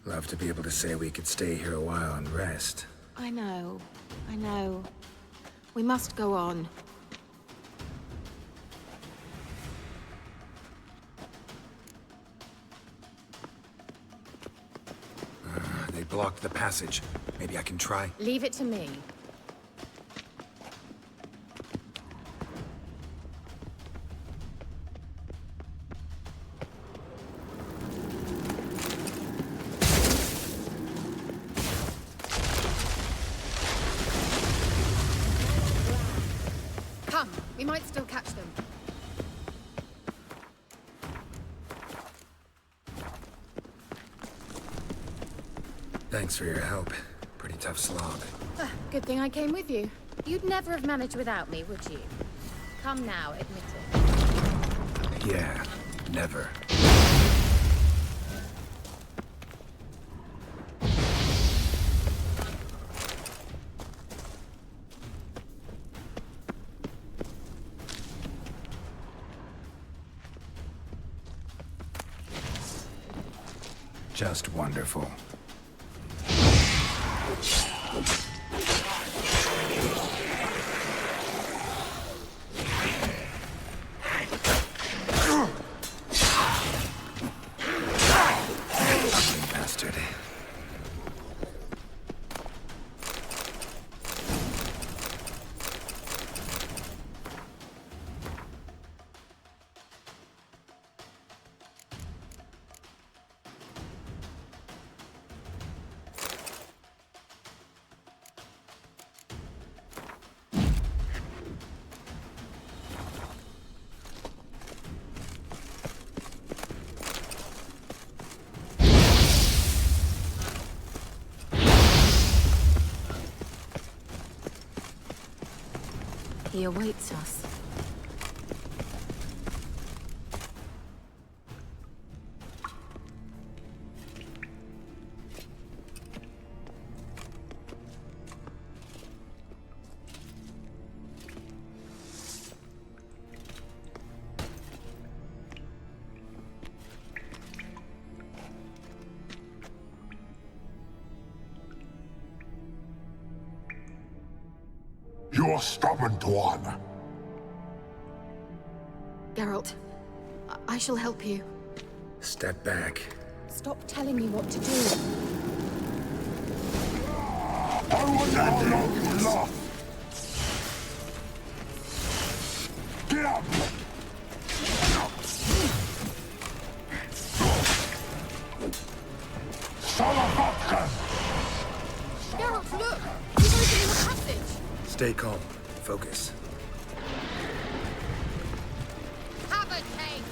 Love to be able to say we could stay here a while and rest. I know. We must go on. They blocked the passage. Maybe I can try. Leave it to me. Come, we might still catch them. Thanks for your help. Pretty tough slog. Good thing I came with you. You'd never have managed without me, would you? Come now, admit it. Yeah, never. Just wonderful. Bastard. He awaits us. You're stubborn, Tuan. Geralt, I shall help you. Step back. Stop telling me what to do. I wonder how long you laugh. Get up! Salavatkan! Geralt, look! He's opening the passage! Stay calm. Focus. Have a take!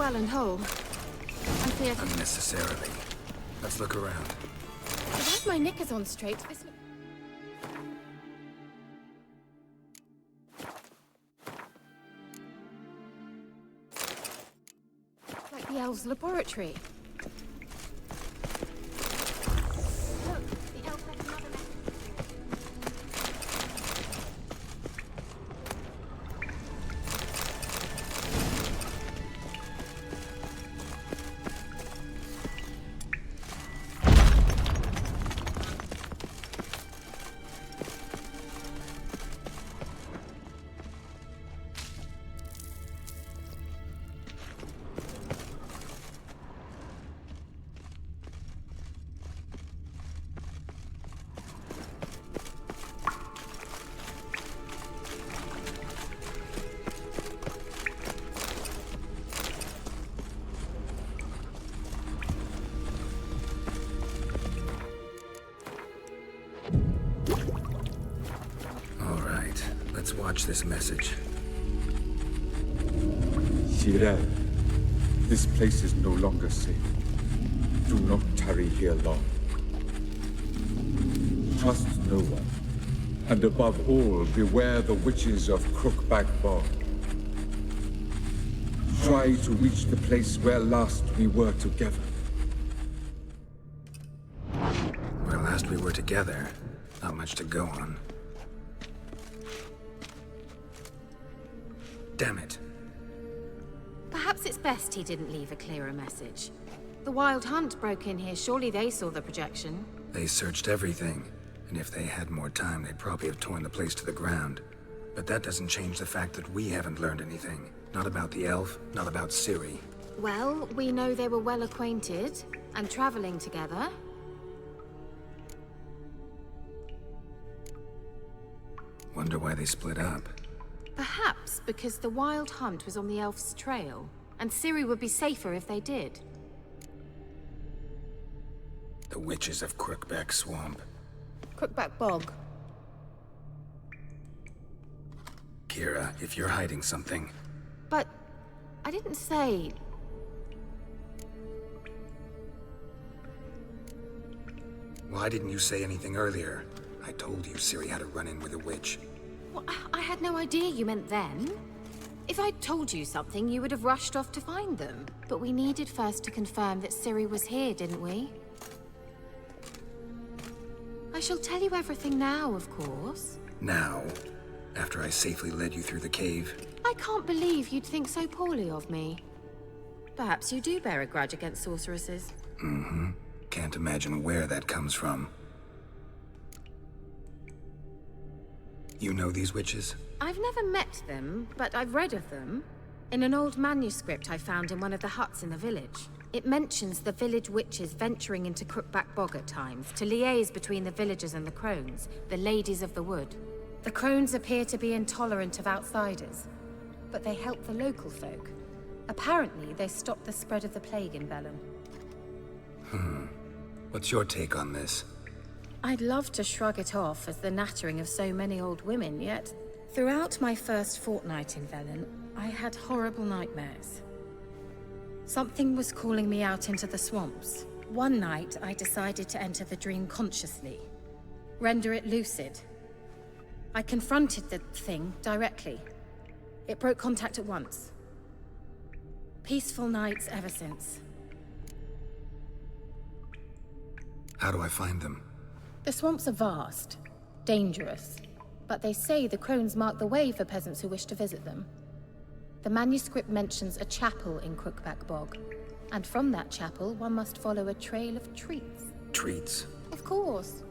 well and whole. I fear... Unnecessarily. Let's look around. Where's my knickers on straight? This like the elves' laboratory. Look, the elf left another message. Let's watch this message. Keira, this place is no longer safe. Do not tarry here long. Trust no one. And above all, beware the witches of Crookback Bog. Try to reach the place where last we were together. Where last we were together, not much to go on. Damn it. Perhaps it's best he didn't leave a clearer message. The Wild Hunt broke in here. Surely they saw the projection. They searched everything, and if they had more time, they'd probably have torn the place to the ground. But that doesn't change the fact that we haven't learned anything. Not about the elf, not about Ciri. Well, we know they were well acquainted and traveling together. Wonder why they split up. Perhaps because the Wild Hunt was on the elf's trail, and Ciri would be safer if they did. The witches of Crookback Swamp. Crookback Bog. Keira, if you're hiding something... But I didn't say... Why didn't you say anything earlier? I told you Ciri had a run-in with a witch. Well, I had no idea you meant then. If I'd told you something, you would have rushed off to find them. But we needed first to confirm that Ciri was here, didn't we? I shall tell you everything now, of course. Now? After I safely led you through the cave? I can't believe you'd think so poorly of me. Perhaps you do bear a grudge against sorceresses. Mm-hmm. Can't imagine where that comes from. You know these witches? I've never met them, but I've read of them. In an old manuscript I found in one of the huts in the village. It mentions the village witches venturing into Crookback Bog at times to liaise between the villagers and the crones, the ladies of the wood. The crones appear to be intolerant of outsiders, but they help the local folk. Apparently, they stopped the spread of the plague in Vellum. What's your take on this? I'd love to shrug it off as the nattering of so many old women, yet throughout my first fortnight in Vellum, I had horrible nightmares. Something was calling me out into the swamps. One night, I decided to enter the dream consciously, render it lucid. I confronted the thing directly. It broke contact at once. Peaceful nights ever since. How do I find them? The swamps are vast, dangerous, but they say the crones mark the way for peasants who wish to visit them. The manuscript mentions a chapel in Crookback Bog, and from that chapel one must follow a trail of treats. Treats? Of course.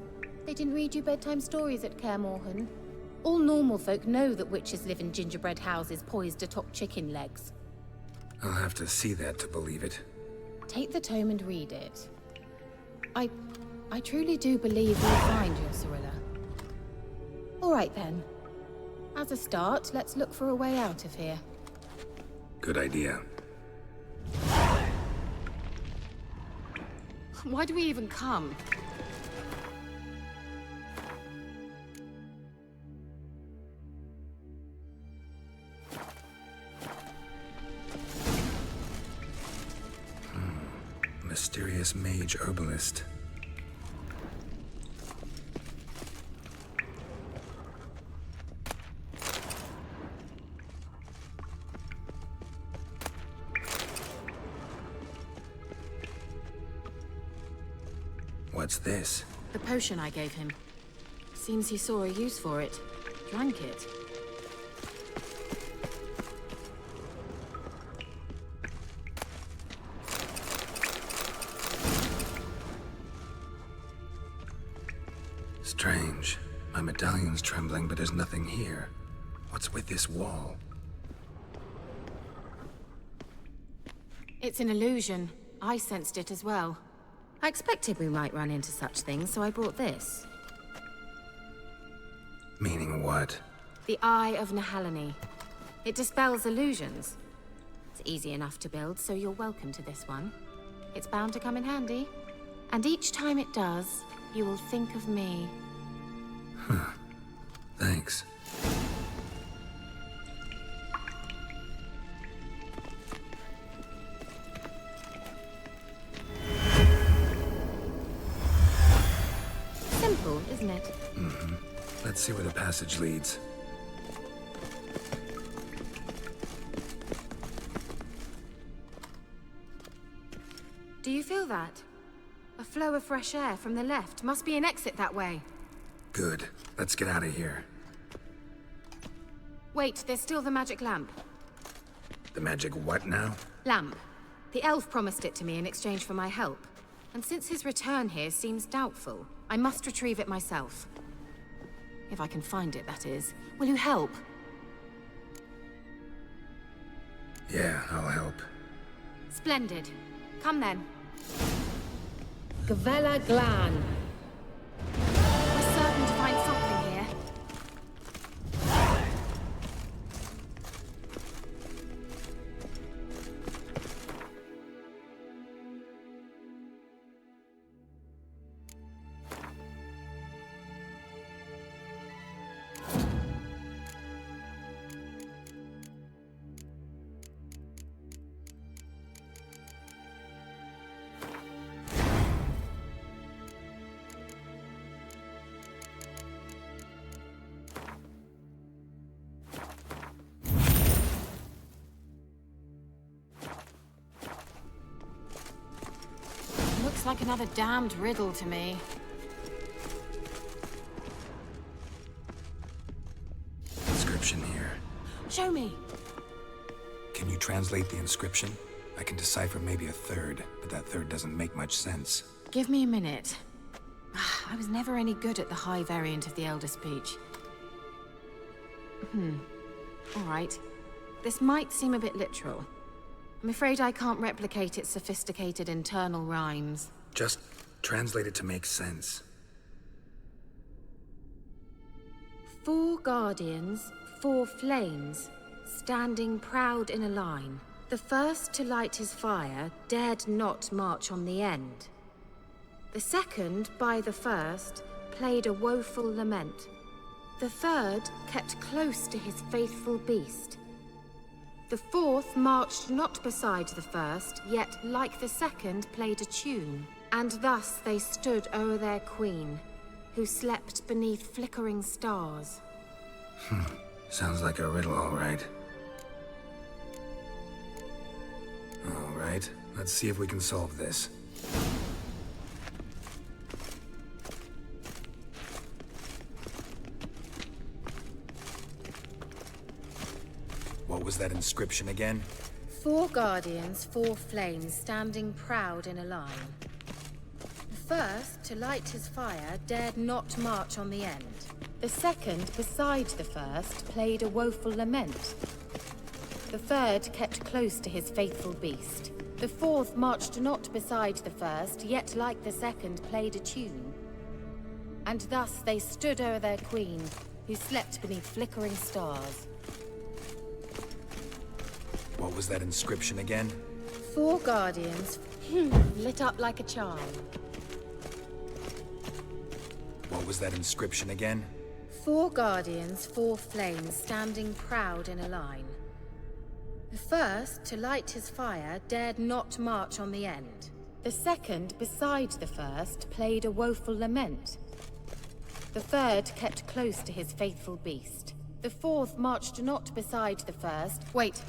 They didn't read you bedtime stories at Kaer Morhen. All normal folk know that witches live in gingerbread houses poised atop chicken legs. I'll have to see that to believe it. Take the tome and read it. I truly do believe you'll find your Cirilla. All right then. As a start, let's look for a way out of here. Good idea. Why do we even come? Mysterious mage herbalist. What's this? The potion I gave him. Seems he saw a use for it. Drank it. Strange. My medallion's trembling, but there's nothing here. What's with this wall? It's an illusion. I sensed it as well. I expected we might run into such things, so I brought this. Meaning what? The Eye of Nehaleni. It dispels illusions. It's easy enough to build, so you're welcome to this one. It's bound to come in handy. And each time it does, you will think of me. Huh. Thanks. Simple, isn't it? Mm-hmm. Let's see where the passage leads. Do you feel that? A flow of fresh air from the left. Must be an exit that way. Good. Let's get out of here. Wait, there's still the magic lamp. The magic what now? Lamp. The elf promised it to me in exchange for my help. And since his return here seems doubtful, I must retrieve it myself. If I can find it, that is. Will you help? Yeah, I'll help. Splendid. Come then. Gavella Glan. We're certain to find something here. Looks like another damned riddle to me. Inscription here. Show me. Can you translate the inscription? I can decipher maybe a third, but that third doesn't make much sense. Give me a minute. I was never any good at the high variant of the Elder Speech. All right. This might seem a bit literal. I'm afraid I can't replicate its sophisticated internal rhymes. Just translate it to make sense. 4 guardians, 4 flames, standing proud in a line. The first to light his fire dared not march on the end. The second, by the first, played a woeful lament. The third kept close to his faithful beast. The fourth marched not beside the first, yet, like the second, played a tune. And thus they stood o'er their queen, who slept beneath flickering stars. Sounds like a riddle, all right. All right, let's see if we can solve this. What was that inscription again? 4 guardians, 4 flames, standing proud in a line. The first, to light his fire, dared not march on the end. The second, beside the first, played a woeful lament. The third kept close to his faithful beast. The fourth marched not beside the first, yet like the second played a tune. And thus they stood o'er their queen, who slept beneath flickering stars. What was that inscription again? 4 guardians, lit up like a charm. What was that inscription again? 4 guardians, 4 flames, standing proud in a line. The first, to light his fire, dared not march on the end. The second, beside the first, played a woeful lament. The third kept close to his faithful beast. The fourth marched not beside the first. Wait.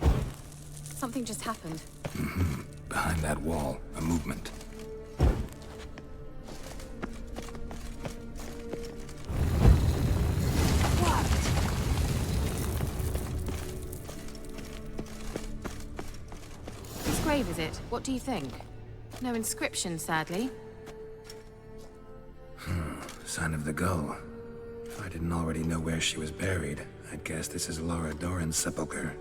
Something just happened. Behind that wall, a movement. Whose grave is it? What do you think? No inscription, sadly. Sign of the gull. If I didn't already know where she was buried, I'd guess this is Laura Doran's sepulcher.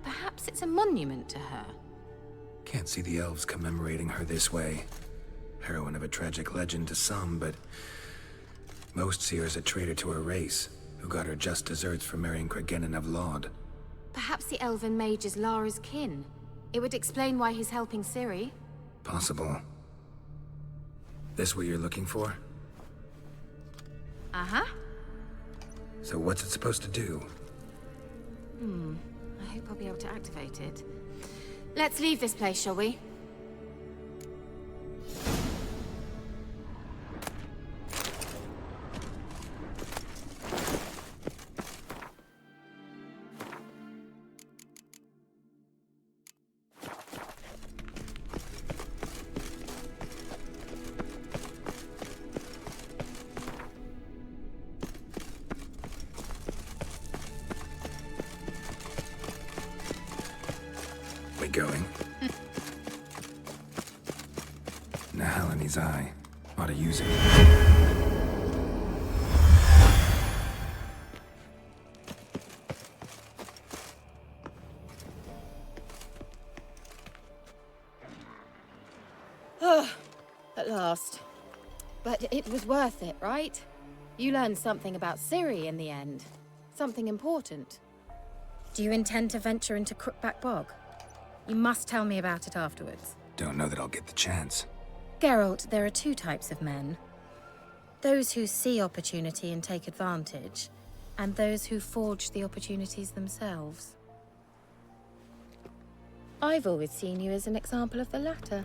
Perhaps it's a monument to her. Can't see the elves commemorating her this way. Heroine of a tragic legend to some, but most see her as a traitor to her race, who got her just deserts for marrying Cregennan of Laud. Perhaps the elven mage is Lara's kin. It would explain why he's helping Ciri. Possible. This what you're looking for? Uh-huh. So what's it supposed to do? I hope I'll be able to activate it. Let's leave this place, shall we? We going? Nahalani's eye. Ought to use it. At last. But it was worth it, right? You learned something about Ciri in the end. Something important. Do you intend to venture into Crookback Bog? You must tell me about it afterwards. Don't know that I'll get the chance. Geralt, there are two types of men. Those who see opportunity and take advantage, and those who forge the opportunities themselves. I've always seen you as an example of the latter.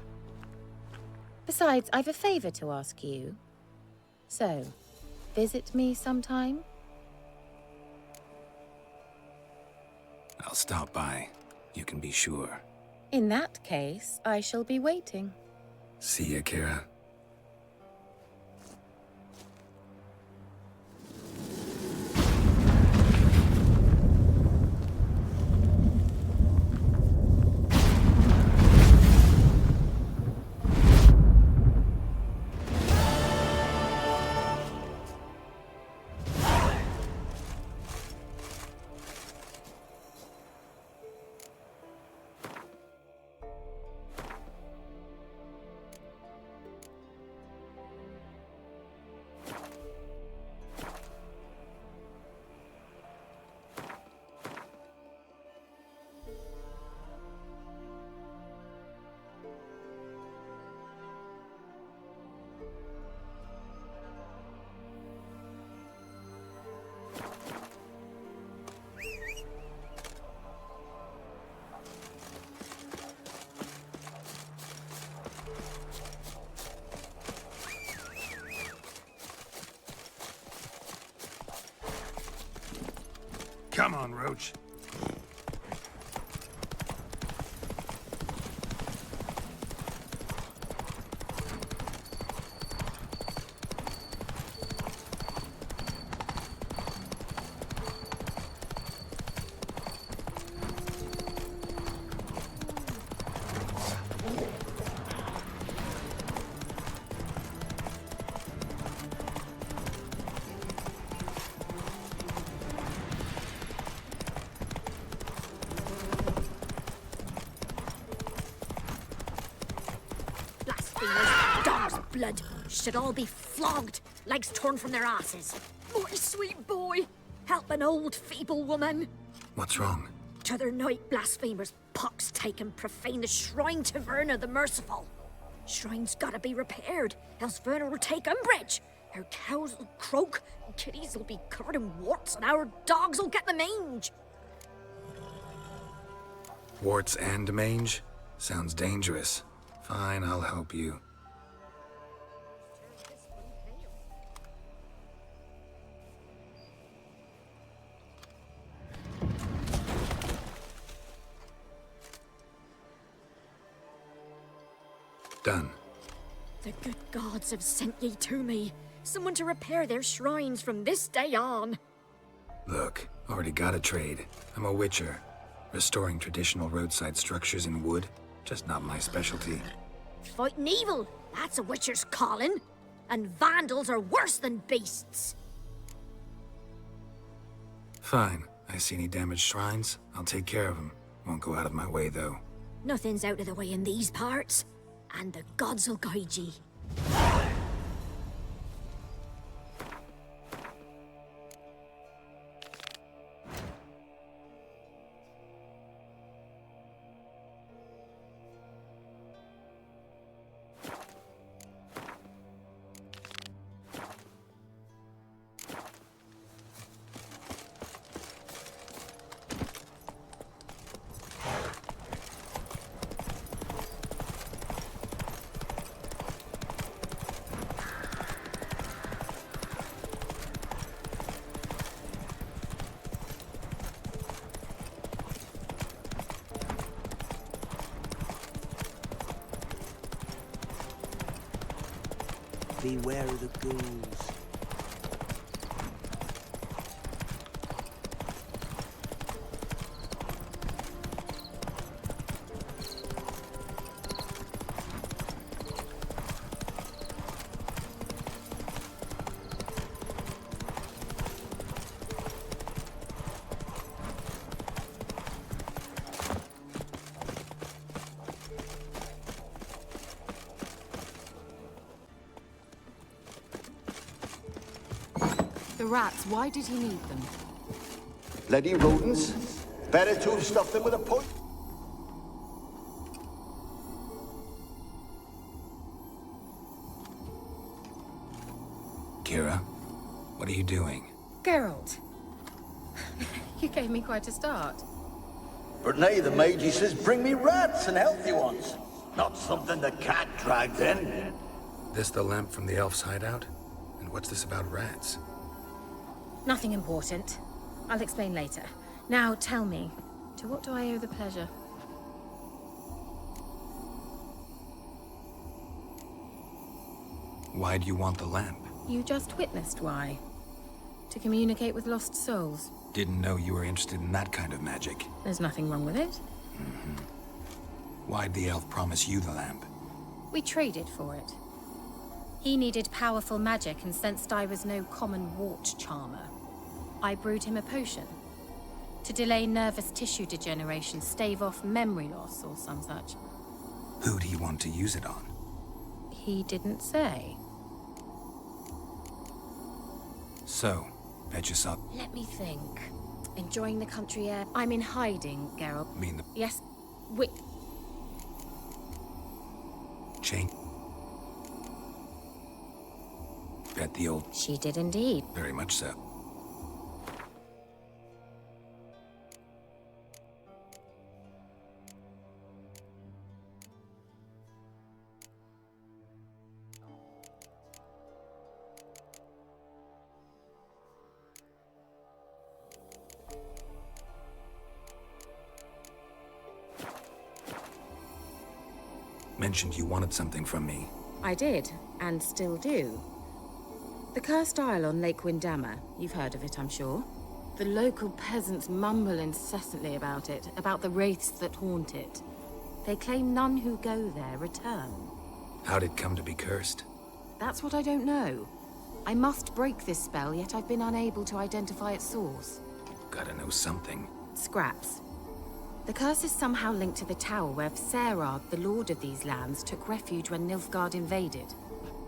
Besides, I've a favor to ask you. So, visit me sometime? I'll stop by. You can be sure. In that case, I shall be waiting. See ya, Keira. Come on, Roach. Blood should all be flogged, legs torn from their asses. My sweet boy, help an old feeble woman. What's wrong? T'other night, blasphemers pox take and profane the shrine to Verna the Merciful. Shrine's gotta be repaired, else Verna will take umbrage. Her cows will croak, kitties will be covered in warts, and our dogs will get the mange. Warts and mange? Sounds dangerous. Fine, I'll help you. Done. The good gods have sent ye to me. Someone to repair their shrines from this day on. Look, already got a trade. I'm a witcher. Restoring traditional roadside structures in wood, just not my specialty. Fighting evil, that's a witcher's calling. And vandals are worse than beasts. Fine. I see any damaged shrines, I'll take care of them. Won't go out of my way, though. Nothing's out of the way in these parts. And the gods will guide ye. Beware of the ghouls. The rats, why did he need them? Bloody rodents. Better to have stuffed them with a point. Keira, what are you doing? Geralt. You gave me quite a start. But nay, the mage says, bring me rats and healthy ones. Not something the cat dragged in. This the lamp from the elf's hideout? And what's this about rats? Nothing important. I'll explain later. Now tell me, to what do I owe the pleasure? Why do you want the lamp? You just witnessed why. To communicate with lost souls. Didn't know you were interested in that kind of magic. There's nothing wrong with it. Why'd the elf promise you the lamp? We traded for it. He needed powerful magic and sensed I was no common wart charmer. I brewed him a potion. To delay nervous tissue degeneration, stave off memory loss or some such. Who'd he want to use it on? He didn't say. So, bet you saw... Let me think. Enjoying the country air. I'm in hiding, Geralt. Mean the... Yes. Wait. Chain? Bet the old... She did indeed. Very much so. Mentioned you wanted something from me. I did, and still do. The Cursed Isle on Lake Windammer. You've heard of it, I'm sure. The local peasants mumble incessantly about it, about the wraiths that haunt it. They claim none who go there return. How'd it come to be cursed? That's what I don't know. I must break this spell, yet I've been unable to identify its source. Gotta know something. Scraps. The curse is somehow linked to the tower where Serard, the lord of these lands, took refuge when Nilfgaard invaded.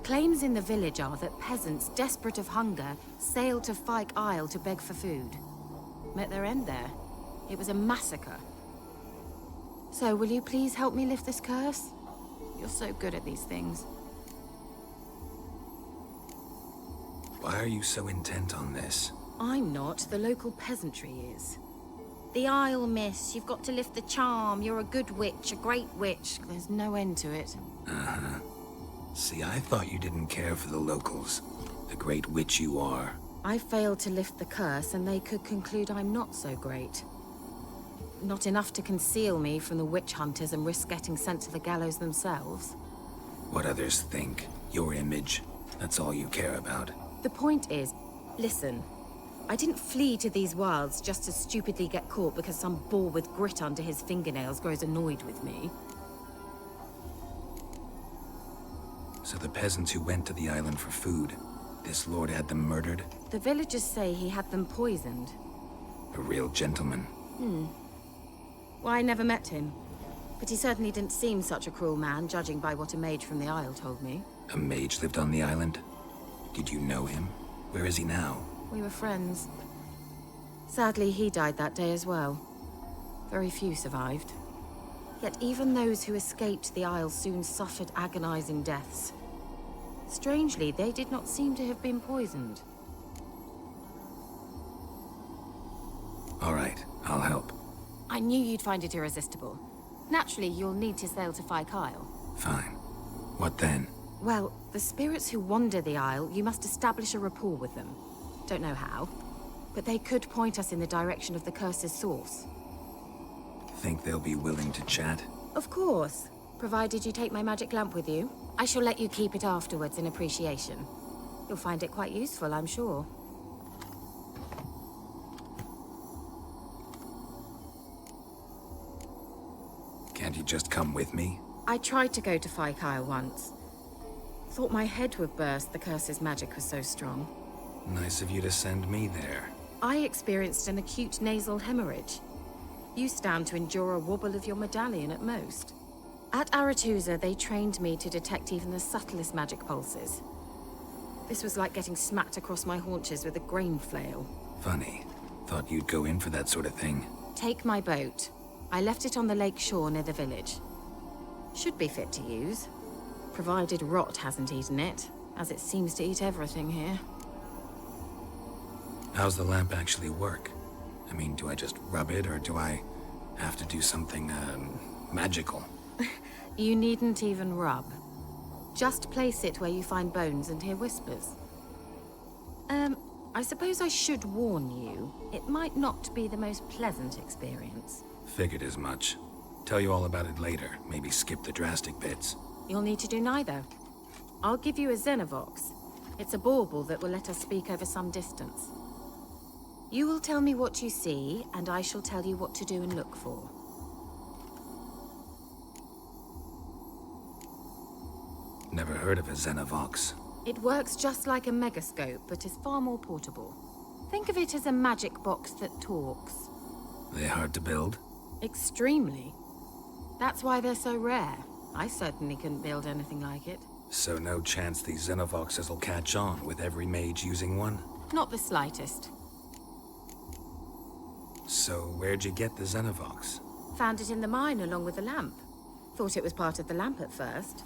Claims in the village are that peasants, desperate of hunger, sailed to Fyke Isle to beg for food. Met their end there. It was a massacre. So, will you please help me lift this curse? You're so good at these things. Why are you so intent on this? I'm not. The local peasantry is. The Isle, miss. You've got to lift the charm. You're a good witch, a great witch. There's no end to it. Uh-huh. See, I thought you didn't care for the locals. The great witch you are. I failed to lift the curse, and they could conclude I'm not so great. Not enough to conceal me from the witch hunters and risk getting sent to the gallows themselves. What others think. Your image. That's all you care about. The point is, listen, I didn't flee to these wilds just to stupidly get caught because some boar with grit under his fingernails grows annoyed with me. So the peasants who went to the island for food, this lord had them murdered? The villagers say he had them poisoned. A real gentleman. Well, I never met him. But he certainly didn't seem such a cruel man, judging by what a mage from the Isle told me. A mage lived on the island? Did you know him? Where is he now? We were friends. Sadly, he died that day as well. Very few survived. Yet even those who escaped the Isle soon suffered agonizing deaths. Strangely, they did not seem to have been poisoned. All right, I'll help. I knew you'd find it irresistible. Naturally, you'll need to sail to Phi Kyle. Fine. What then? Well, the spirits who wander the Isle, you must establish a rapport with them. Don't know how, but they could point us in the direction of the curse's source. Think they'll be willing to chat? Of course, provided you take my magic lamp with you. I shall let you keep it afterwards in appreciation. You'll find it quite useful, I'm sure. Can't you just come with me? I tried to go to Phi Kyle once. Thought my head would burst, the curse's magic was so strong. Nice of you to send me there. I experienced an acute nasal hemorrhage. You stand to endure a wobble of your medallion at most. At Aretusa, they trained me to detect even the subtlest magic pulses. This was like getting smacked across my haunches with a grain flail. Funny. Thought you'd go in for that sort of thing. Take my boat. I left it on the lake shore near the village. Should be fit to use, provided rot hasn't eaten it, as it seems to eat everything here. How's the lamp actually work? I mean, do I just rub it, or do I have to do something, magical? You needn't even rub. Just place it where you find bones and hear whispers. I suppose I should warn you, it might not be the most pleasant experience. Figured as much. Tell you all about it later. Maybe skip the drastic bits. You'll need to do neither. I'll give you a Xenovox. It's a bauble that will let us speak over some distance. You will tell me what you see, and I shall tell you what to do and look for. Never heard of a Xenovox. It works just like a megascope, but is far more portable. Think of it as a magic box that talks. They hard to build? Extremely. That's why they're so rare. I certainly couldn't build anything like it. So no chance these Xenovoxes will catch on with every mage using one? Not the slightest. So where'd you get the Xenovox? Found it in the mine along with the lamp. Thought it was part of the lamp at first.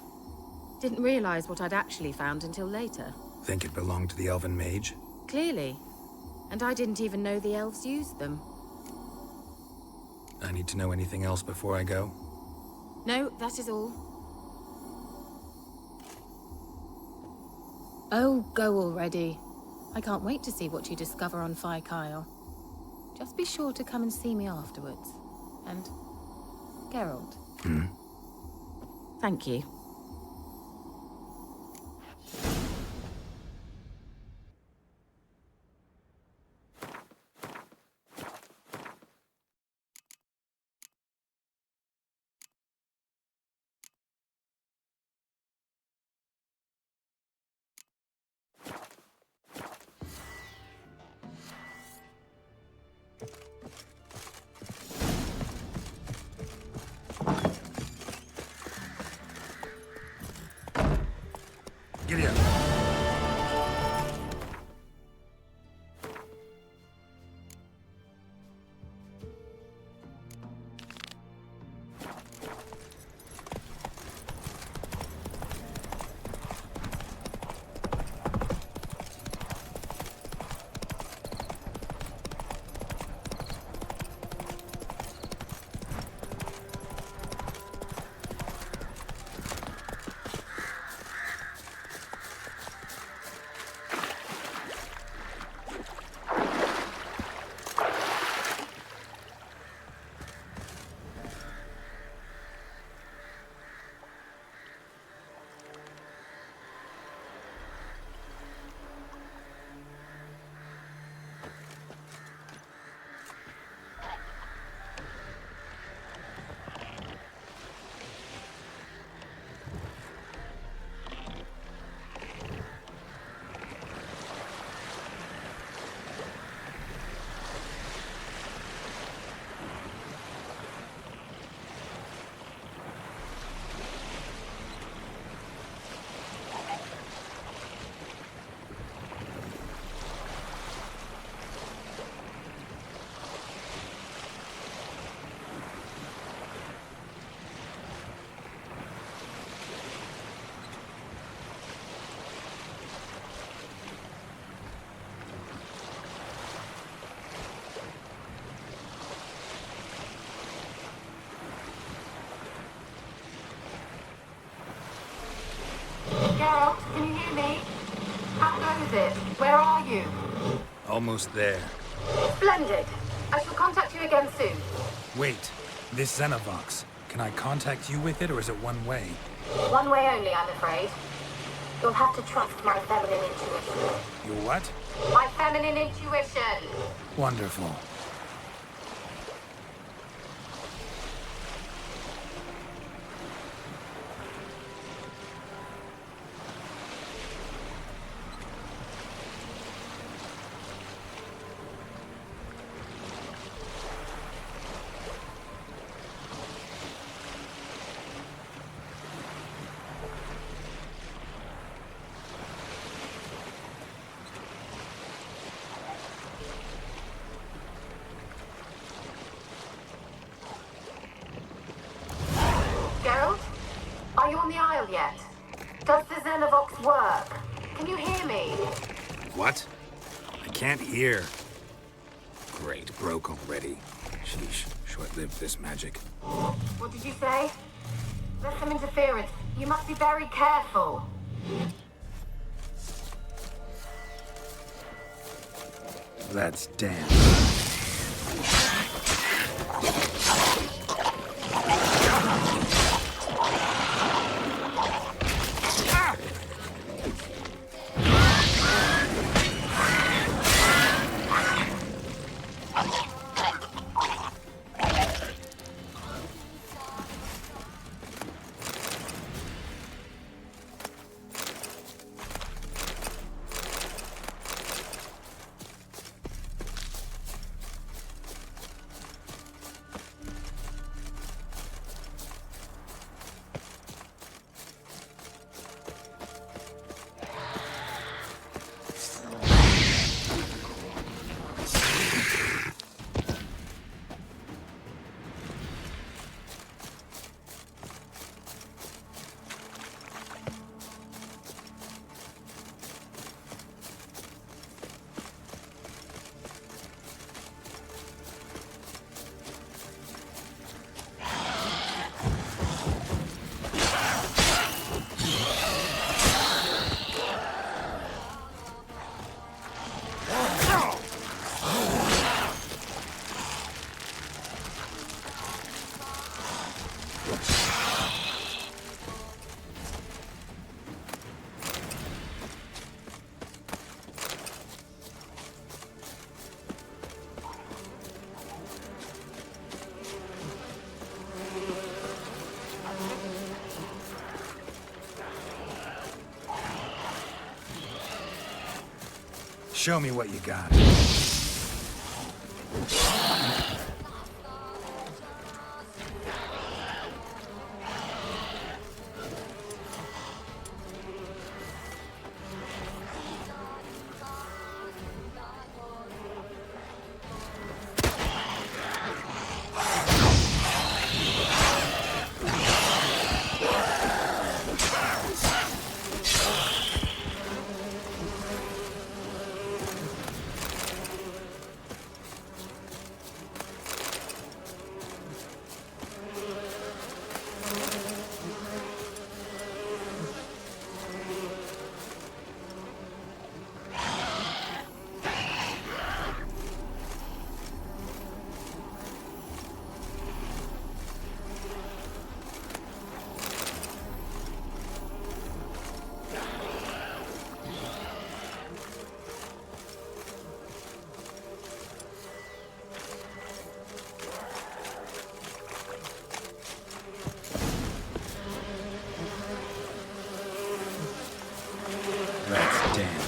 Didn't realize what I'd actually found until later. Think it belonged to the elven mage? Clearly. And I didn't even know the elves used them. I need to know anything else before I go? No, that is all. Oh, go already. I can't wait to see what you discover on Phi Kyle. Just be sure to come and see me afterwards. And Geralt. Thank you. Where are you? Almost there. Splendid. I shall contact you again soon. Wait, this Xenovox. Can I contact you with it, or is it one way? One way only, I'm afraid. You'll have to trust my feminine intuition. Your what? My feminine intuition! Wonderful. Geralt? Are you on the Isle yet? Does the Xenovox work? Can you hear me? What? I can't hear. Great, broke already. Sheesh, short-lived this magic. What did you say? There's some interference. You must be very careful. That's damn. Show me what you got.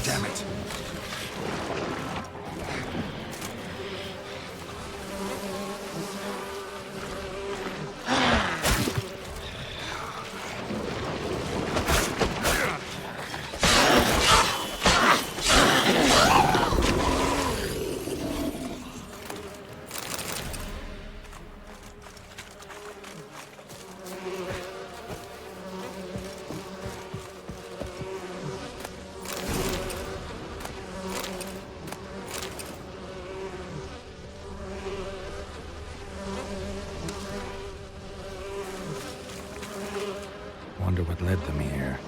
Damn it. Wonder what led them here.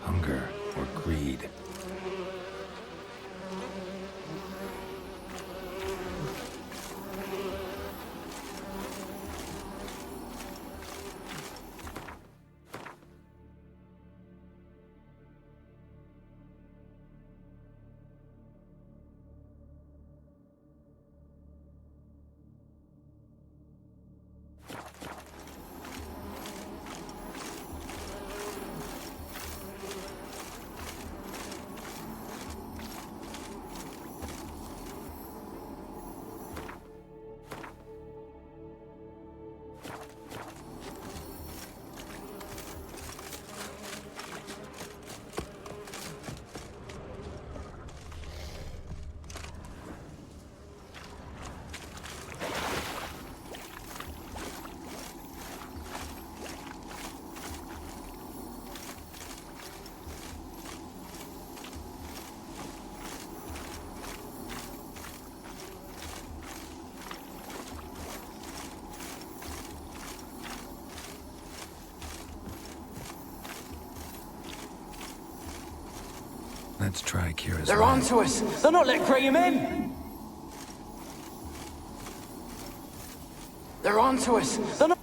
Hunger or greed. Let's try Keira's They're way. onto us! They're not letting Graham in! They're onto us! They're not...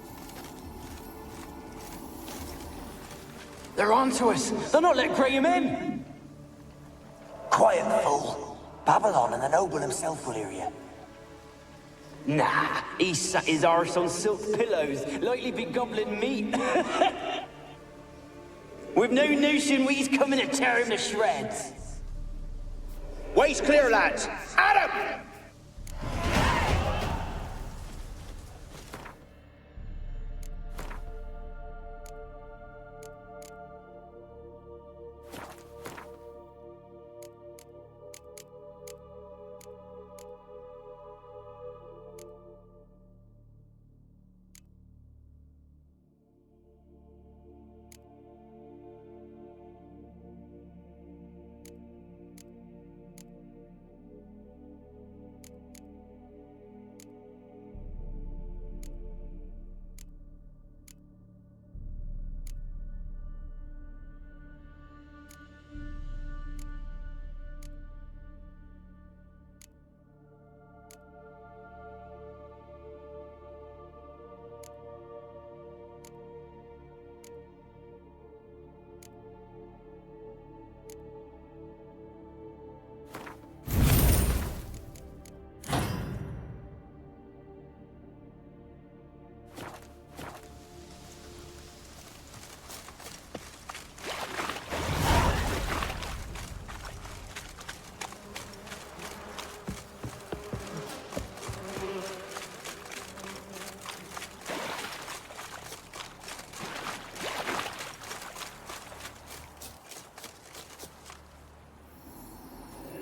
They're onto us! They're not letting Graham in! Quiet, fool. Babylon and the noble himself will hear you. Nah, he sat his arse on silk pillows, likely be gobbling meat. We've no notion he's coming to tear him to shreds. Way's clear, lads. At him!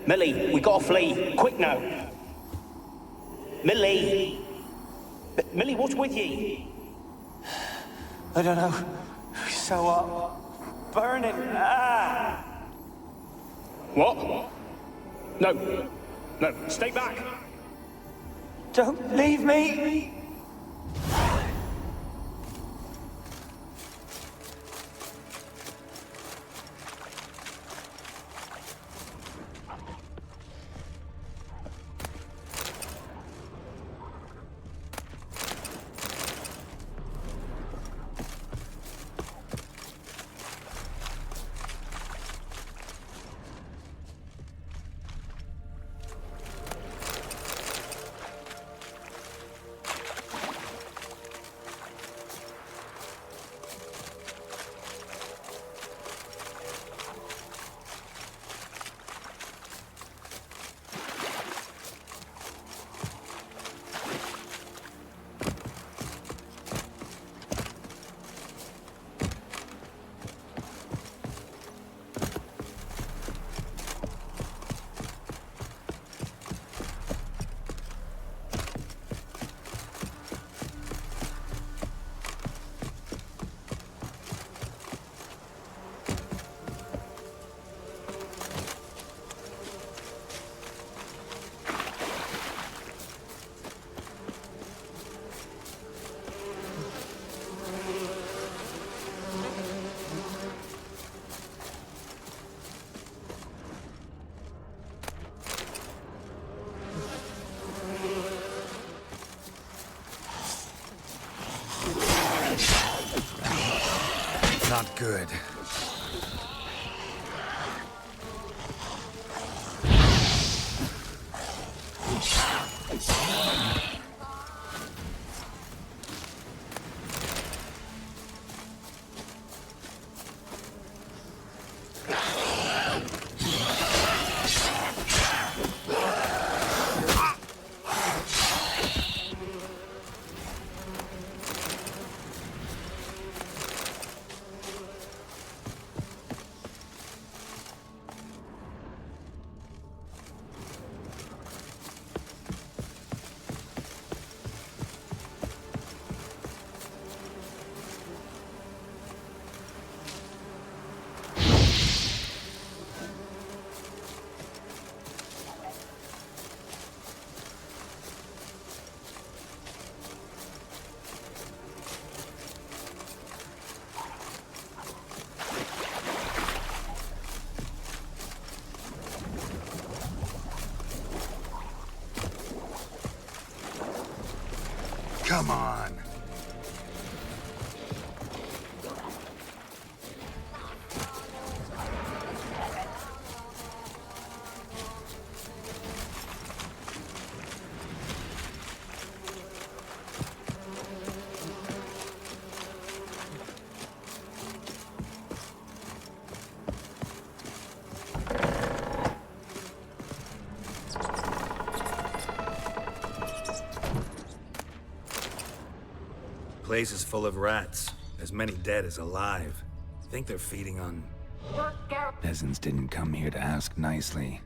Millie, we gotta flee. Quick now. Millie! Millie, what's with ye? I don't know. So burning. Ah! What? No. No, stay back. Don't leave me! Not good. Come on. Place is full of rats. As many dead as alive. Think they're feeding on... Peasants didn't come here to ask nicely.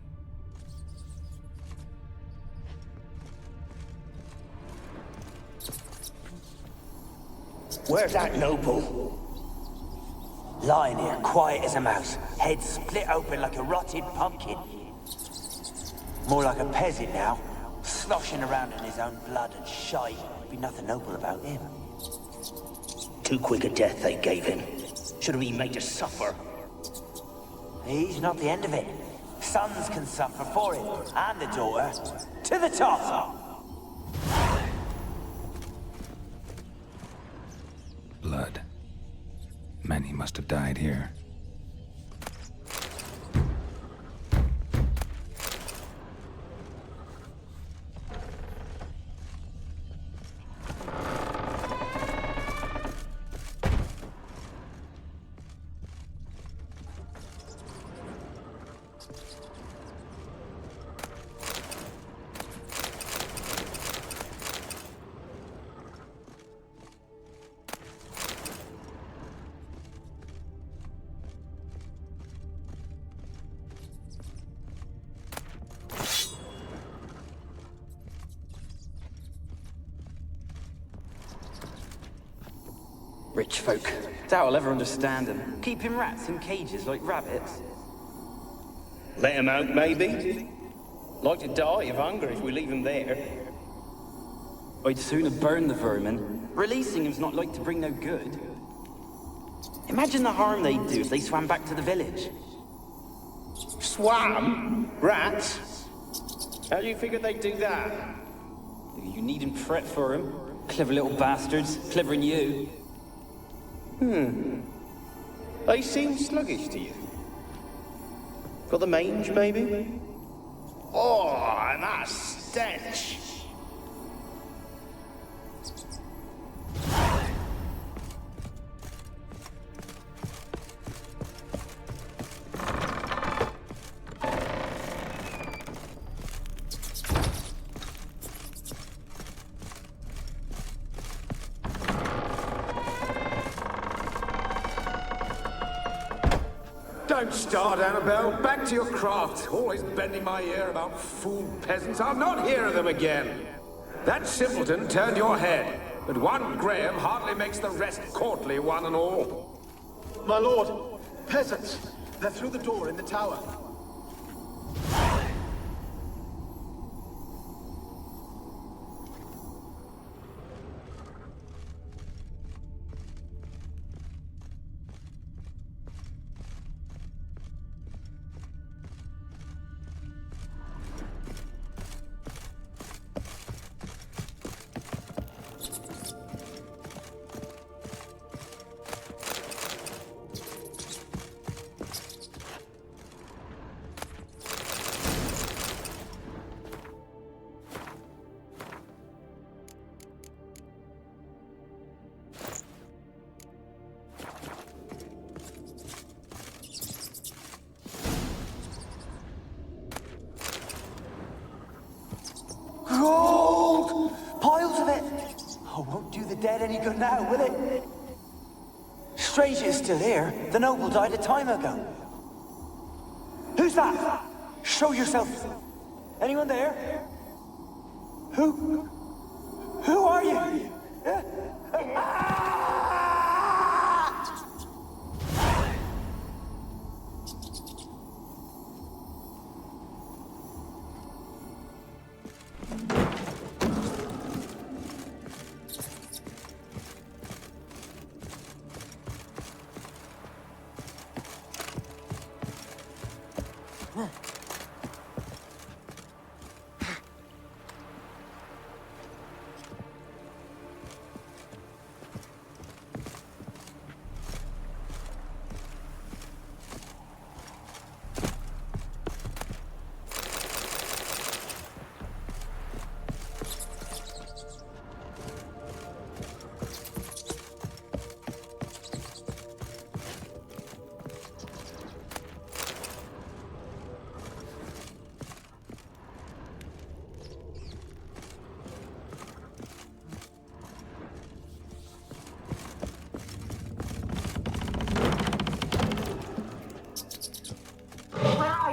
Where's that noble? Lying here, quiet as a mouse, head split open like a rotted pumpkin. More like a peasant now, sloshing around in his own blood and shite. Be nothing noble about him. Too quick a death they gave him. Should have been made to suffer. He's not the end of it. Sons can suffer for him, and the daughter. To the top! Blood. Many must have died here. Rich folk. Doubt I'll ever understand them. Keeping rats in cages like rabbits. Let him out, maybe? Like to die of hunger if we leave him there. I'd sooner burn the vermin. Releasing him's not like to bring no good. Imagine the harm they'd do if they swam back to the village. Swam? Rats? How do you figure they'd do that? You needn't fret for him. Clever little bastards. Clever than you. They seem sluggish to you. Got the mange, maybe? Oh, and that stench! Don't start, Annabelle. Back to your craft. Always bending my ear about fool peasants. I'll not hear of them again. That simpleton turned your head, but one Graham hardly makes the rest courtly, one and all. My lord, peasants. They're through the door in the tower. Gold! Piles of it! Oh, won't do the dead any good now, will it? Strange it's still here. The noble died a time ago. Who's that? Show yourself. Anyone there? Who are you?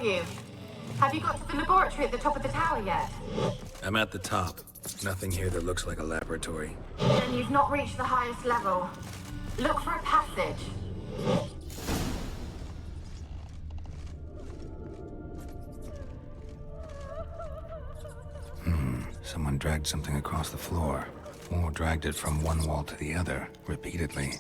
you? Have you got to the laboratory at the top of the tower yet? I'm at the top. Nothing here that looks like a laboratory. Then you've not reached the highest level. Look for a passage. Someone dragged something across the floor, or dragged it from one wall to the other, repeatedly.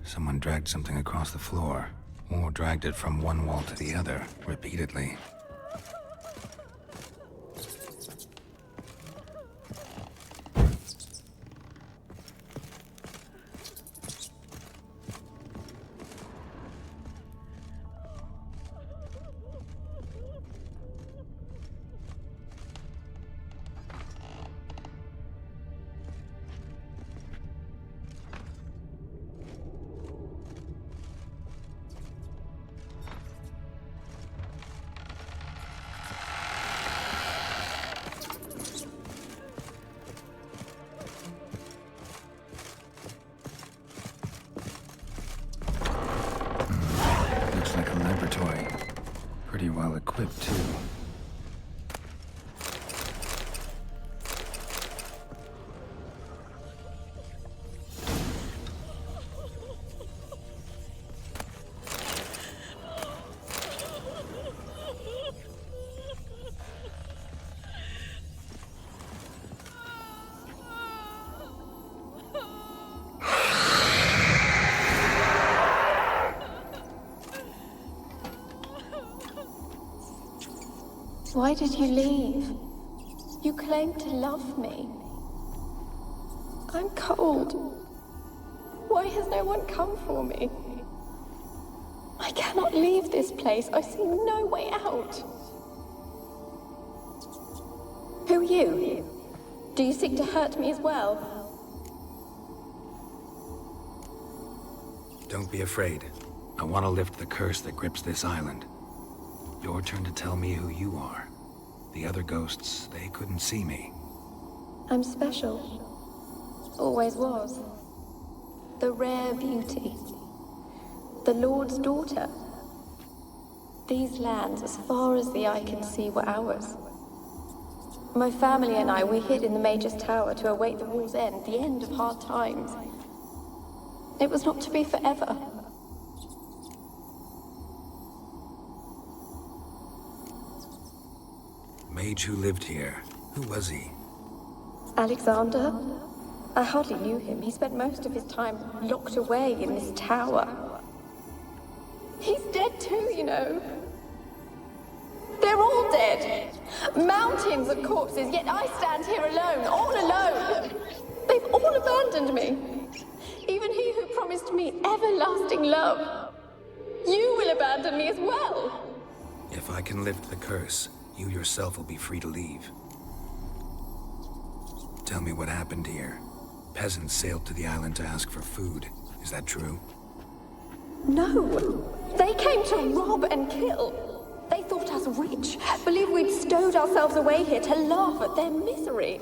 Someone dragged something across the floor, or dragged it from one wall to the other, repeatedly. Like a laboratory. Pretty well equipped, too. Why did you leave? You claimed to love me. I'm cold. Why has no one come for me? I cannot leave this place. I see no way out. Who are you? Do you seek to hurt me as well? Don't be afraid. I want to lift the curse that grips this island. Your turn to tell me who you are. The other ghosts, they couldn't see me. I'm special. Always was. The rare beauty. The Lord's daughter. These lands, as far as the eye can see, were ours. My family and I, we hid in the Mage's Tower to await the war's end, the end of hard times. It was not to be forever. Mage who lived here. Who was he? Alexander? I hardly knew him. He spent most of his time locked away in this tower. He's dead too, you know. They're all dead. Mountains of corpses, yet I stand here alone, all alone. They've all abandoned me. Even he who promised me everlasting love. You will abandon me as well. If I can lift the curse, you yourself will be free to leave. Tell me what happened here. Peasants sailed to the island to ask for food. Is that true? No. They came to rob and kill. They thought us rich, believed we'd stowed ourselves away here to laugh at their misery.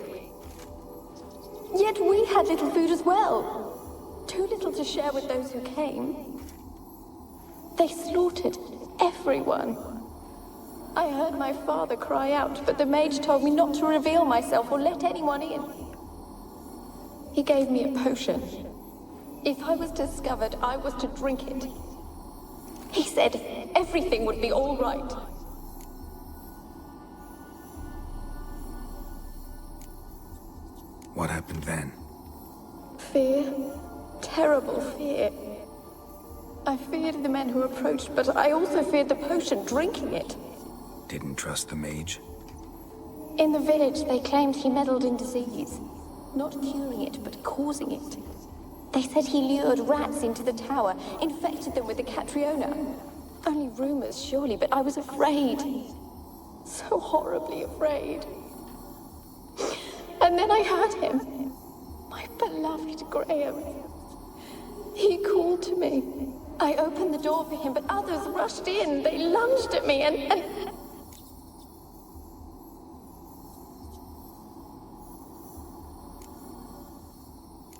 Yet we had little food as well. Too little to share with those who came. They slaughtered everyone. I heard my father cry out, but the mage told me not to reveal myself or let anyone in. He gave me a potion. If I was discovered, I was to drink it. He said everything would be all right. What happened then? Fear. Terrible fear. I feared the men who approached, but I also feared the potion, drinking it. Didn't trust the mage? In the village, they claimed he meddled in disease. Not curing it, but causing it. They said he lured rats into the tower, infected them with the Catriona. Only rumors, surely, but I was afraid. So horribly afraid. And then I heard him. My beloved Graham. He called to me. I opened the door for him, but others rushed in. They lunged at me and...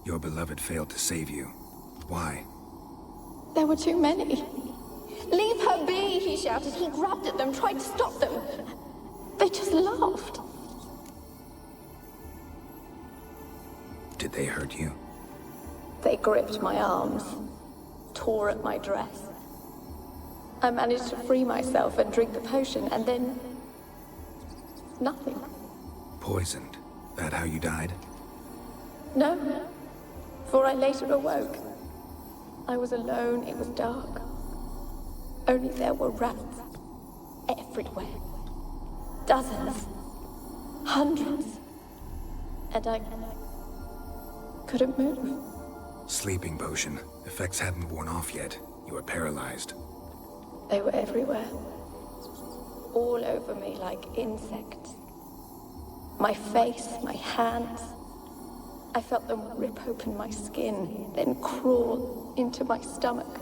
Your beloved failed to save you. Why? There were too many. Leave her be, he shouted. He grabbed at them, tried to stop them. They just laughed. Did they hurt you? They gripped my arms, tore at my dress. I managed to free myself and drink the potion, and then... nothing. Poisoned. That how you died? No, for I later awoke. I was alone, it was dark. Only there were rats everywhere. Dozens. Hundreds. And I couldn't move. Sleeping potion. Effects hadn't worn off yet. You were paralyzed. They were everywhere. All over me like insects. My face, my hands. I felt them rip open my skin, then crawl into my stomach.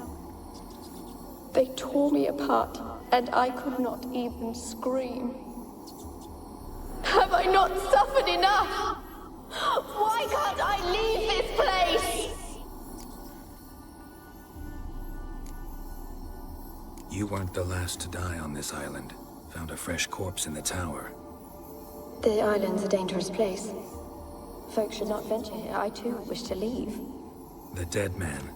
They tore me apart, and I could not even scream. Have I not suffered enough? Why can't I leave this place? You weren't the last to die on this island. Found a fresh corpse in the tower. The island's a dangerous place. Folks should not venture here. I too wish to leave. The dead man.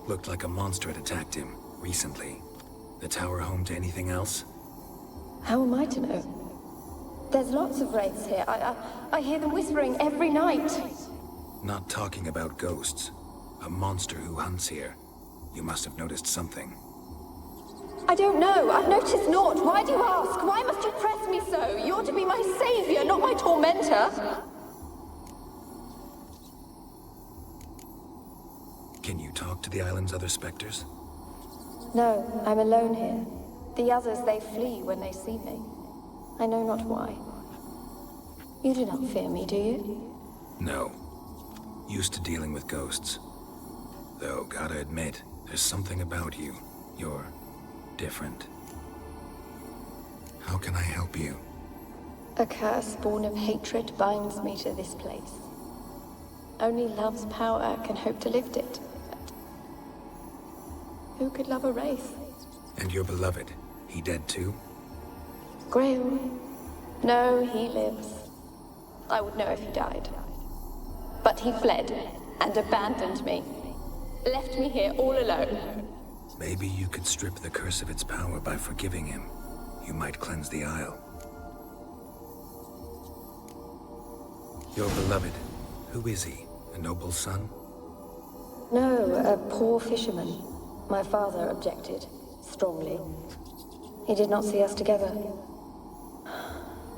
Looked like a monster had attacked him, recently. The tower home to anything else? How am I to know? There's lots of wraiths here. I hear them whispering every night. Not talking about ghosts. A monster who hunts here. You must have noticed something. I don't know. I've noticed naught. Why do you ask? Why must you press me so? You're to be my savior, not my tormentor. Can you talk to the island's other specters? No, I'm alone here. The others, they flee when they see me. I know not why. You do not fear me, do you? No. Used to dealing with ghosts. Though, gotta admit, there's something about you. You're different. How can I help you? A curse born of hatred binds me to this place. Only love's power can hope to lift it. Who could love a wraith? And your beloved, he dead too? Graham? No, he lives. I would know if he died. But he fled and abandoned me. Left me here all alone. Maybe you could strip the curse of its power by forgiving him. You might cleanse the Isle. Your beloved, who is he? A noble son? No, a poor fisherman. My father objected, strongly. He did not see us together.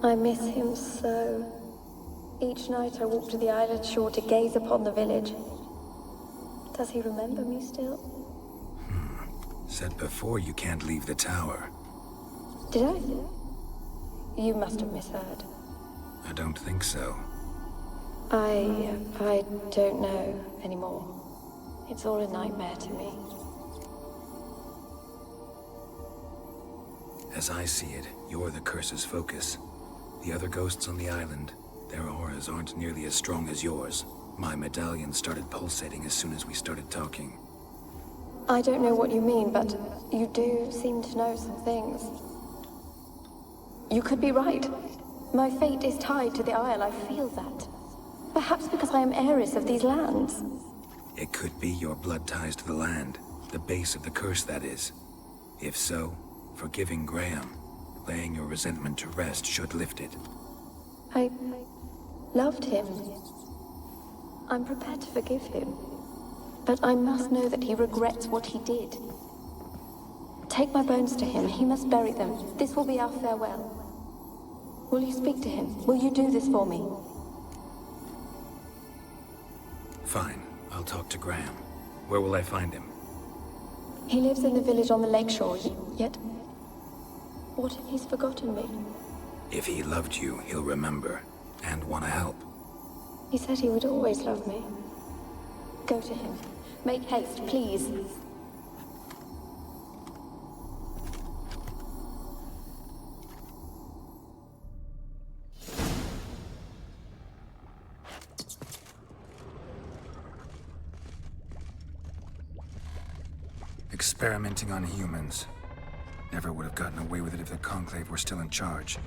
I miss him so. Each night I walk to the island shore to gaze upon the village. Does he remember me still? Said before you can't leave the tower. Did I? You must have misheard. I don't think so. I don't know anymore. It's all a nightmare to me. As I see it, you're the curse's focus. The other ghosts on the island, their auras aren't nearly as strong as yours. My medallion started pulsating as soon as we started talking. I don't know what you mean, but you do seem to know some things. You could be right. My fate is tied to the Isle, I feel that. Perhaps because I am heiress of these lands. It could be your blood ties to the land. The base of the curse, that is. If so, forgiving Graham, laying your resentment to rest should lift it. I loved him. I'm prepared to forgive him. But I must know that he regrets what he did. Take my bones to him. He must bury them. This will be our farewell. Will you speak to him? Will you do this for me? Fine. I'll talk to Graham. Where will I find him? He lives in the village on the lakeshore, yet... What if he's forgotten me? If he loved you, he'll remember. And want to help. He said he would always love me. Go to him. Make haste, please. Experimenting on humans. Never would have gotten away with it if the Conclave were still in charge.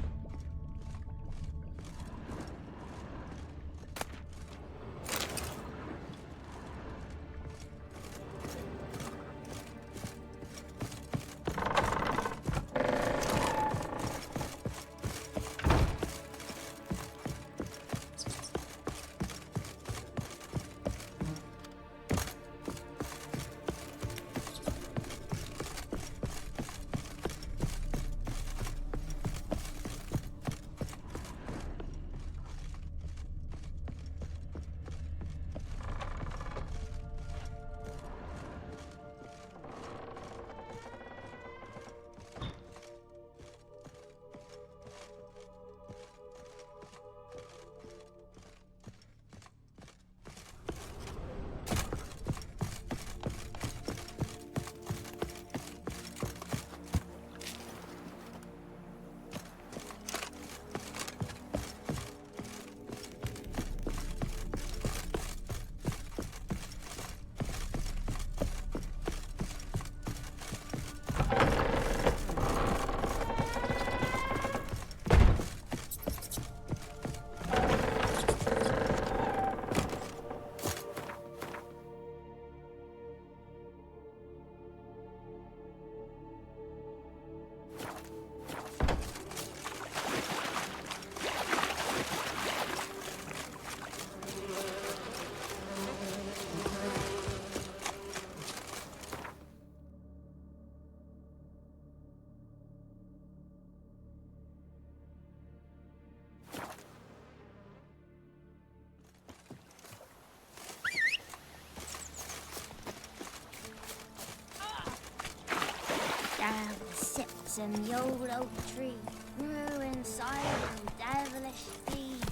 Sits in the old oak tree, grew inside of devilish speed.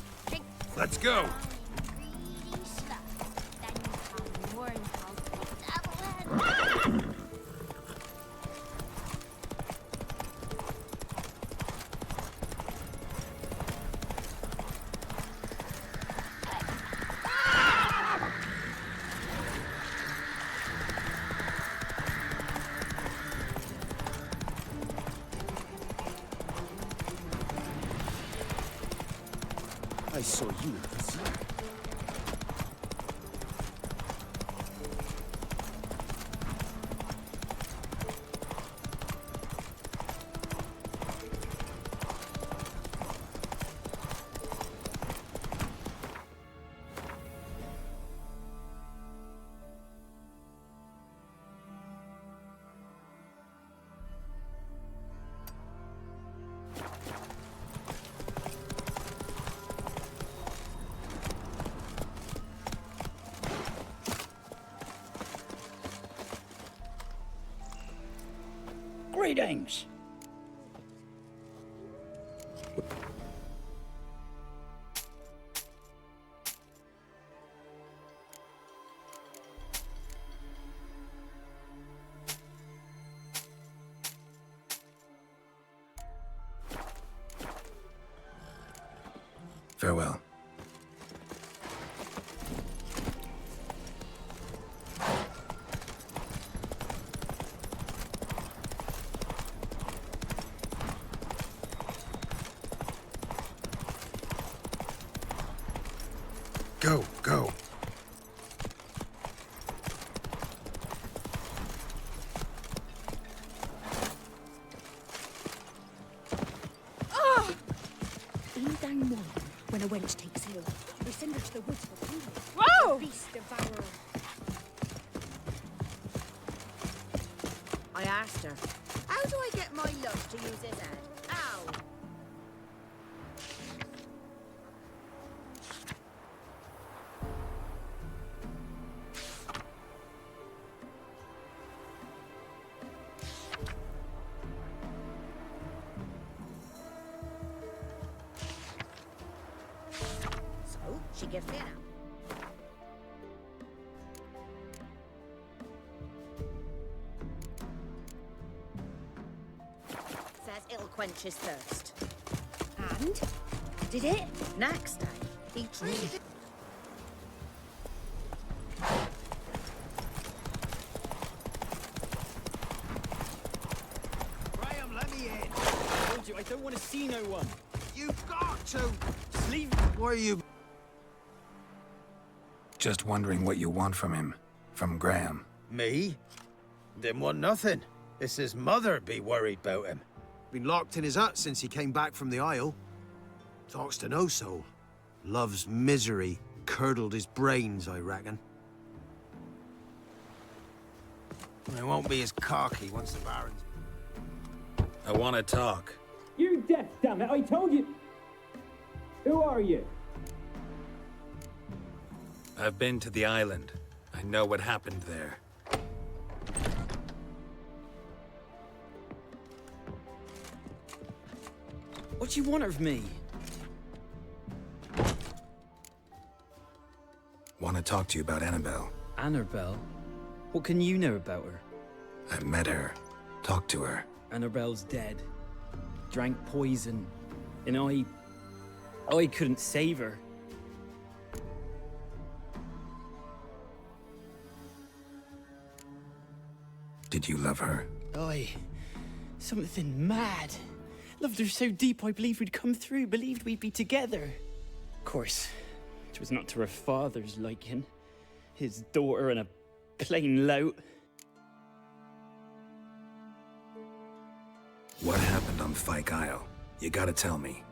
Let's go. I saw you at the sea. Greetings. Farewell. Go, go. In down morning, when a wench takes ill, we send her to the woods for food. Whoa! Beast devourer. I asked her, how do I get my love to use his head? Ow! So, she gives me an apple. it'll quench his thirst. And? Did it? Next day, he treated it. Graham, let me in. I told you, I don't want to see no one. You've got to. Just leave. Where are you? Just wondering what you want from him. From Graham. Me? Didn't want nothing. It's his mother be worried about him. Been locked in his hut since he came back from the Isle. Talks to no soul. Love's misery curdled his brains, I reckon. I won't be as cocky once the Baron's... I want to talk. You deaf, damn it! I told you. Who are you? I've been to the island. I know what happened there. What do you want of me? Want to talk to you about Annabelle. Annabelle? What can you know about her? I met her. Talked to her. Annabelle's dead. Drank poison. And I couldn't save her. Did you love her? Something mad. Loved her so deep I believed we'd come through, believed we'd be together. Of course, it was not to her father's liking. His daughter and a plain lout. What happened on Fyke Isle? You gotta tell me.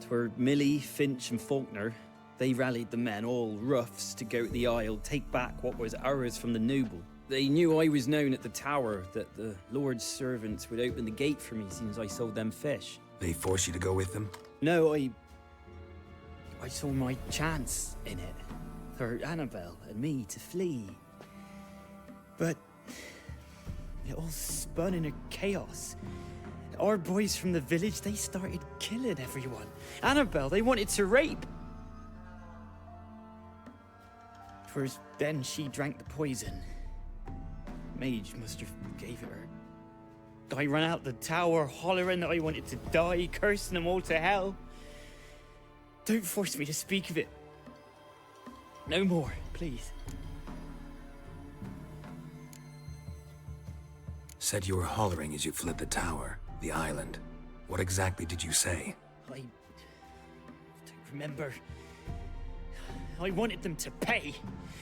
'Twere Millie, Finch and Faulkner. They rallied the men, all roughs, to go to the Isle, take back what was ours from the noble. They knew I was known at the tower, that the Lord's servants would open the gate for me as soon as I sold them fish. They forced you to go with them? No, I saw my chance in it. For Annabelle and me to flee. But it all spun in a chaos. Our boys from the village, they started killing everyone. Annabelle, they wanted to rape. First, then she drank the poison. Mage must have gave it her. I ran out the tower, hollering that I wanted to die, cursing them all to hell. Don't force me to speak of it. No more, please. Said you were hollering as you fled the tower, the island. What exactly did you say? I don't remember. I wanted them to pay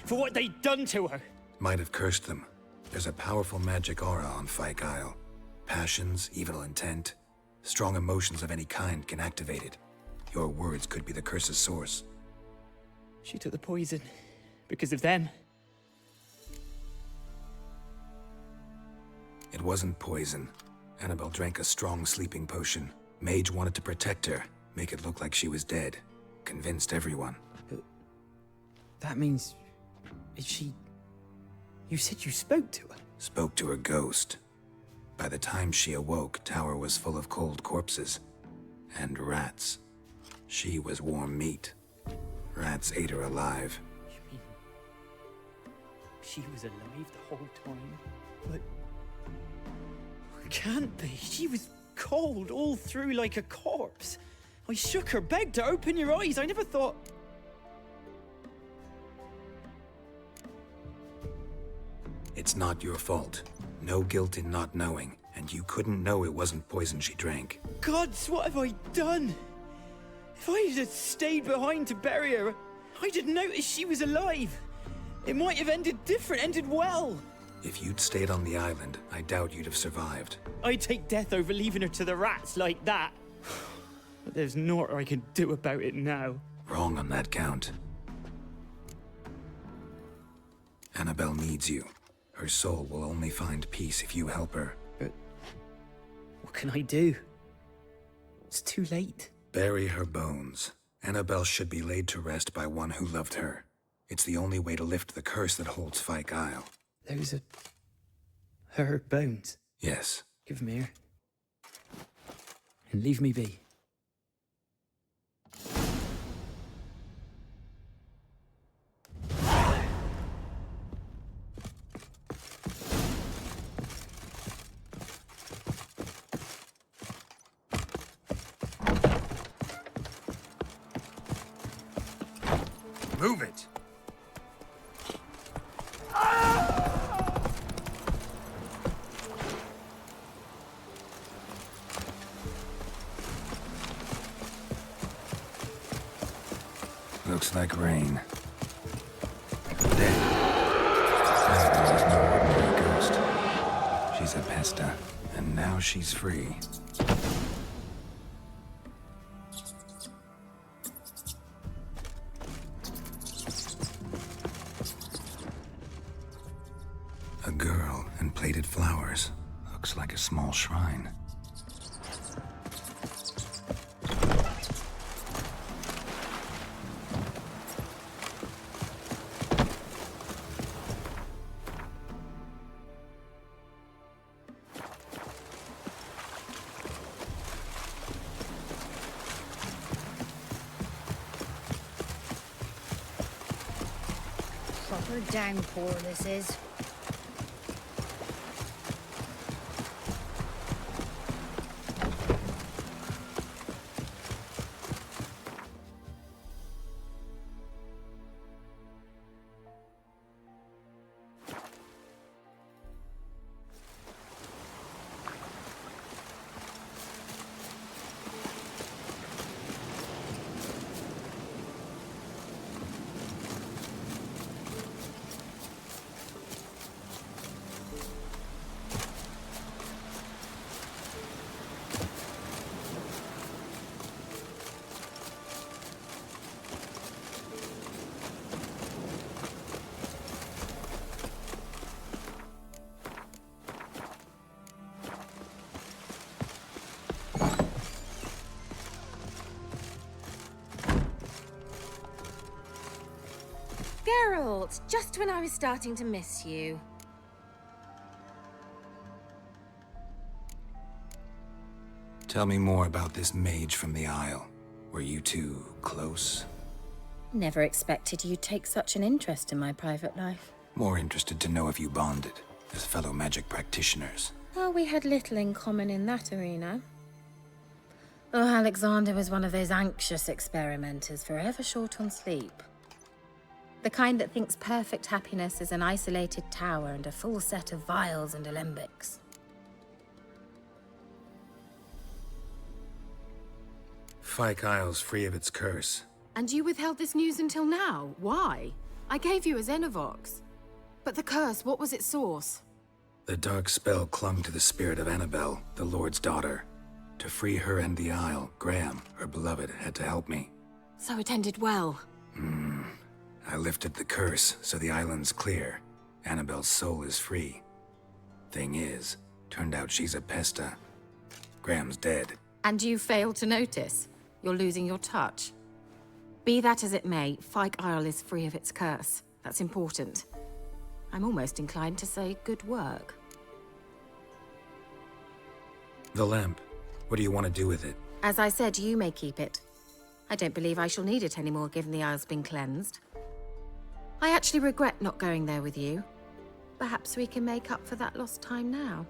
for what they'd done to her. Might have cursed them. There's a powerful magic aura on Fyke Isle. Passions, evil intent, strong emotions of any kind can activate it. Your words could be the curse's source. She took the poison because of them. It wasn't poison. Annabelle drank a strong sleeping potion. Mage wanted to protect her, make it look like she was dead. Convinced everyone. But that means... is she... You said you spoke to her? Spoke to her ghost. By the time she awoke, Tower was full of cold corpses. And rats. She was warm meat. Rats ate her alive. You mean... she was alive the whole time? But... can't be. She was cold all through like a corpse. I shook her, begged her, open your eyes. I never thought... It's not your fault. No guilt in not knowing, and you couldn't know it wasn't poison she drank. Gods, what have I done? If I had stayed behind to bury her, I didn't notice she was alive. It might have ended different, ended well. If you'd stayed on the island, I doubt you'd have survived. I'd take death over leaving her to the rats like that. But there's naught I can do about it now. Wrong on that count. Annabelle needs you. Her soul will only find peace if you help her. But what can I do? It's too late. Bury her bones. Annabelle should be laid to rest by one who loved her. It's the only way to lift the curse that holds Fyke Isle. Those are... her bones? Yes. Give them here. And leave me be. Move it! Looks like rain. Dead. Annabelle is no ordinary ghost. She's a pesta, and now she's free. A girl and plated flowers. Looks like a small shrine. Proper downpour this is. Geralt, just when I was starting to miss you. Tell me more about this mage from the Isle. Were you two close? Never expected you'd take such an interest in my private life. More interested to know if you bonded, as fellow magic practitioners. Oh, we had little in common in that arena. Oh, Alexander was one of those anxious experimenters, forever short on sleep. The kind that thinks perfect happiness is an isolated tower and a full set of vials and alembics. Fyke Isle's free of its curse. And you withheld this news until now? Why? I gave you a Xenovox. But the curse, what was its source? The dark spell clung to the spirit of Annabelle, the Lord's daughter. To free her and the Isle, Graham, her beloved, had to help me. So it ended well. I lifted the curse, so the island's clear. Annabelle's soul is free. Thing is, turned out she's a pesta. Graham's dead. And you failed to notice. You're losing your touch. Be that as it may, Fyke Isle is free of its curse. That's important. I'm almost inclined to say good work. The lamp. What do you want to do with it? As I said, you may keep it. I don't believe I shall need it anymore, given the Isle's been cleansed. I actually regret not going there with you. Perhaps we can make up for that lost time now.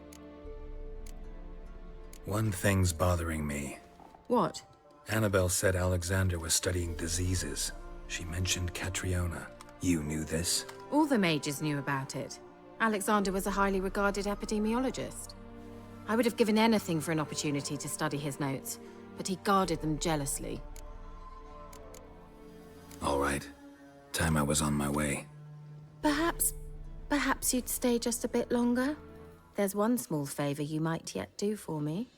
One thing's bothering me. What? Annabelle said Alexander was studying diseases. She mentioned Catriona. You knew this? All the mages knew about it. Alexander was a highly regarded epidemiologist. I would have given anything for an opportunity to study his notes, but he guarded them jealously. All right. Time I was on my way. Perhaps you'd stay just a bit longer? There's one small favor you might yet do for me.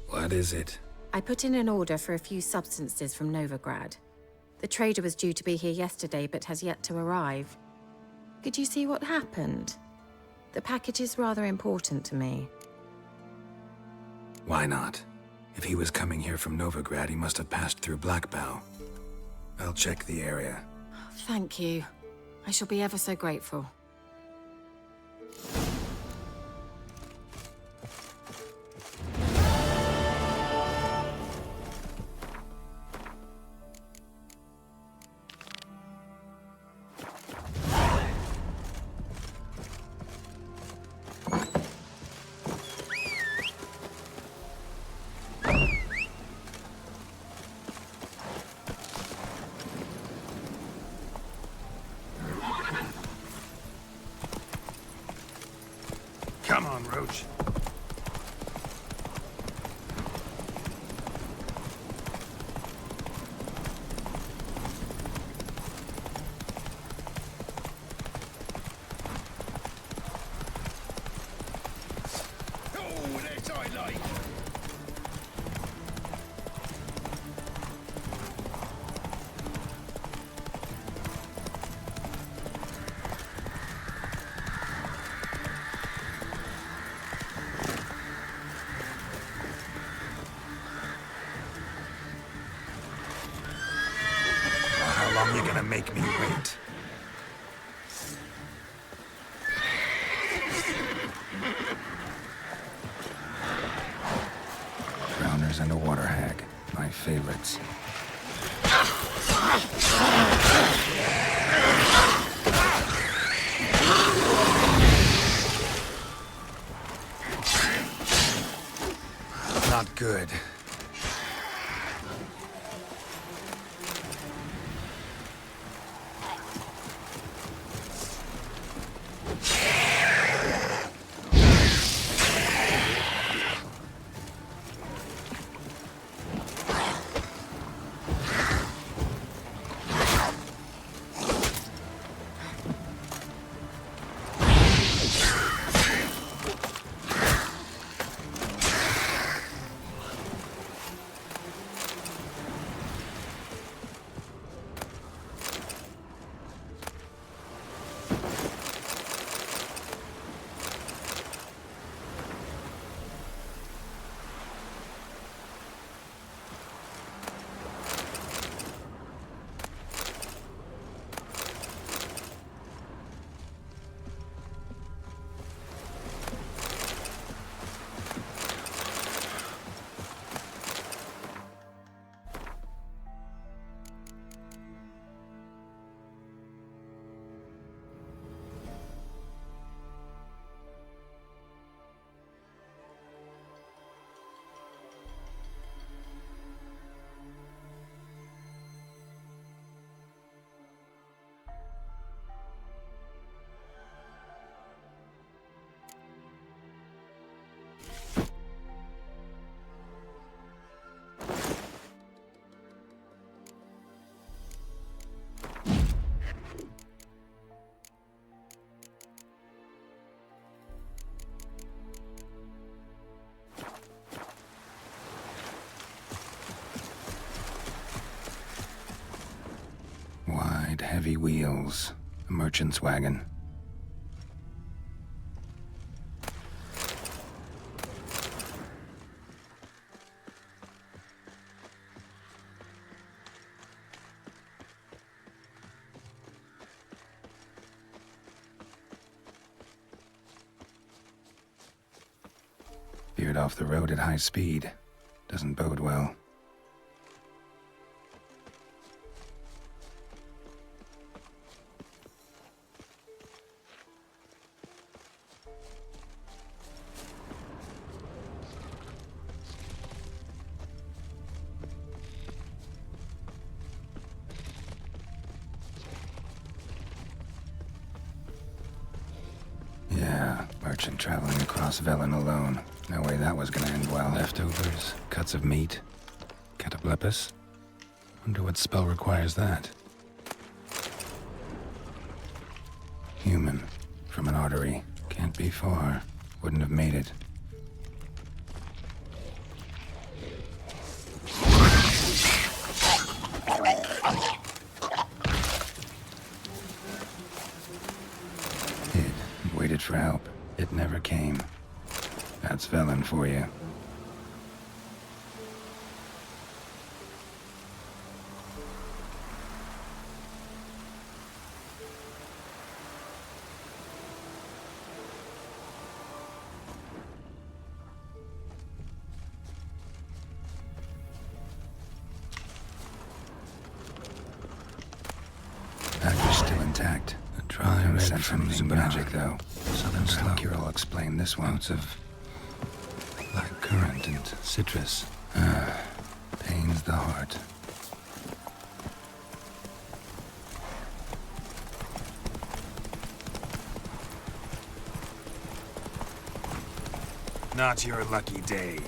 What is it? I put in an order for a few substances from Novigrad. The trader was due to be here yesterday, but has yet to arrive. Could you see what happened? The package is rather important to me. Why not? If he was coming here from Novigrad, he must have passed through Blackbow. I'll check the area. Thank you. I shall be ever so grateful. Come on, Roach. Oh, that's I like. How long you gonna make me wait? Drowners and a water hag. My favorites. Not good. Wide, heavy wheels. A merchant's wagon. Veered off the road at high speed. Doesn't bode well. Merchant traveling across Velen alone. No way that was gonna end well. Leftovers, cuts of meat, cataplepis. Wonder what spell requires that. Human, from an artery. Can't be far. Wouldn't have made it. Hid and waited for help. It never came. That's Velen for you. Package still intact. A dry scent from using magic, though. Southern slope. Keira will explain this one. Notes of black currant and citrus. Pains the heart. Not your lucky day.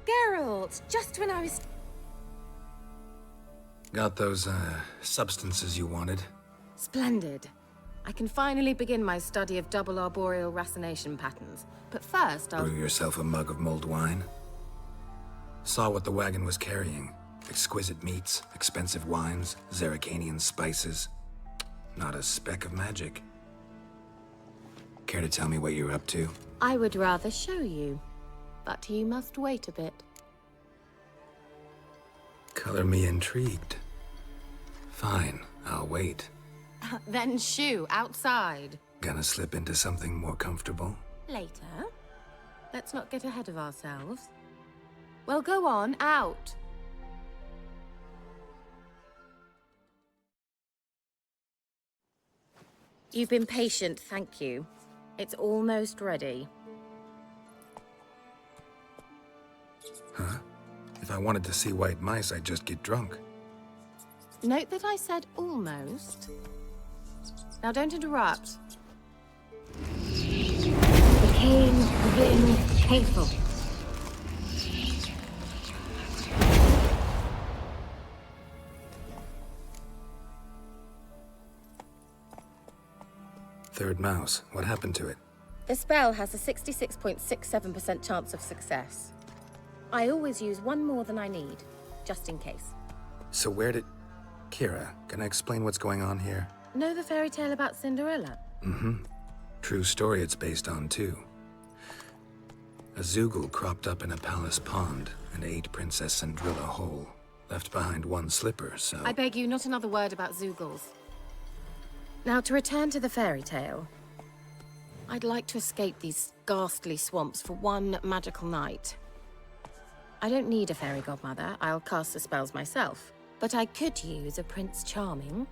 Geralt, just when I was... Got those, substances you wanted? Splendid. I can finally begin my study of double arboreal racination patterns. But first, I'll... Brew yourself a mug of mulled wine? Saw what the wagon was carrying. Exquisite meats, expensive wines, Zerrikanian spices. Not a speck of magic. Care to tell me what you're up to? I would rather show you. But you must wait a bit. Color me intrigued. Fine, I'll wait. Then shoo, outside. Gonna slip into something more comfortable? Later. Let's not get ahead of ourselves. Well, go on, out. You've been patient, thank you. It's almost ready. Huh? If I wanted to see white mice, I'd just get drunk. Note that I said almost. Now don't interrupt. Became within painful. Third mouse. What happened to it? The spell has a 66.67% chance of success. I always use one more than I need, just in case. So where did... Keira, can I explain what's going on here? Know the fairy tale about Cinderella? Mm-hmm. True story it's based on, too. A Zoogle cropped up in a palace pond and ate Princess Cinderella whole. Left behind one slipper, so... I beg you, not another word about Zoogles. Now, to return to the fairy tale. I'd like to escape these ghastly swamps for one magical night. I don't need a fairy godmother, I'll cast the spells myself. But I could use a Prince Charming.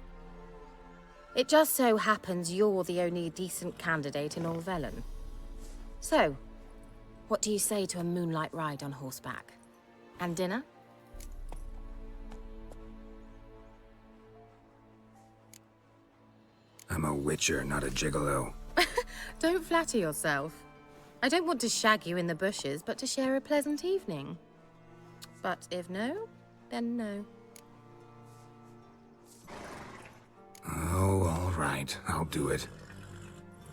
It just so happens you're the only decent candidate in all Velen. So, what do you say to a moonlight ride on horseback? And dinner? I'm a witcher, not a gigolo. Don't flatter yourself. I don't want to shag you in the bushes, but to share a pleasant evening. But if no, then no. Oh, all right. I'll do it.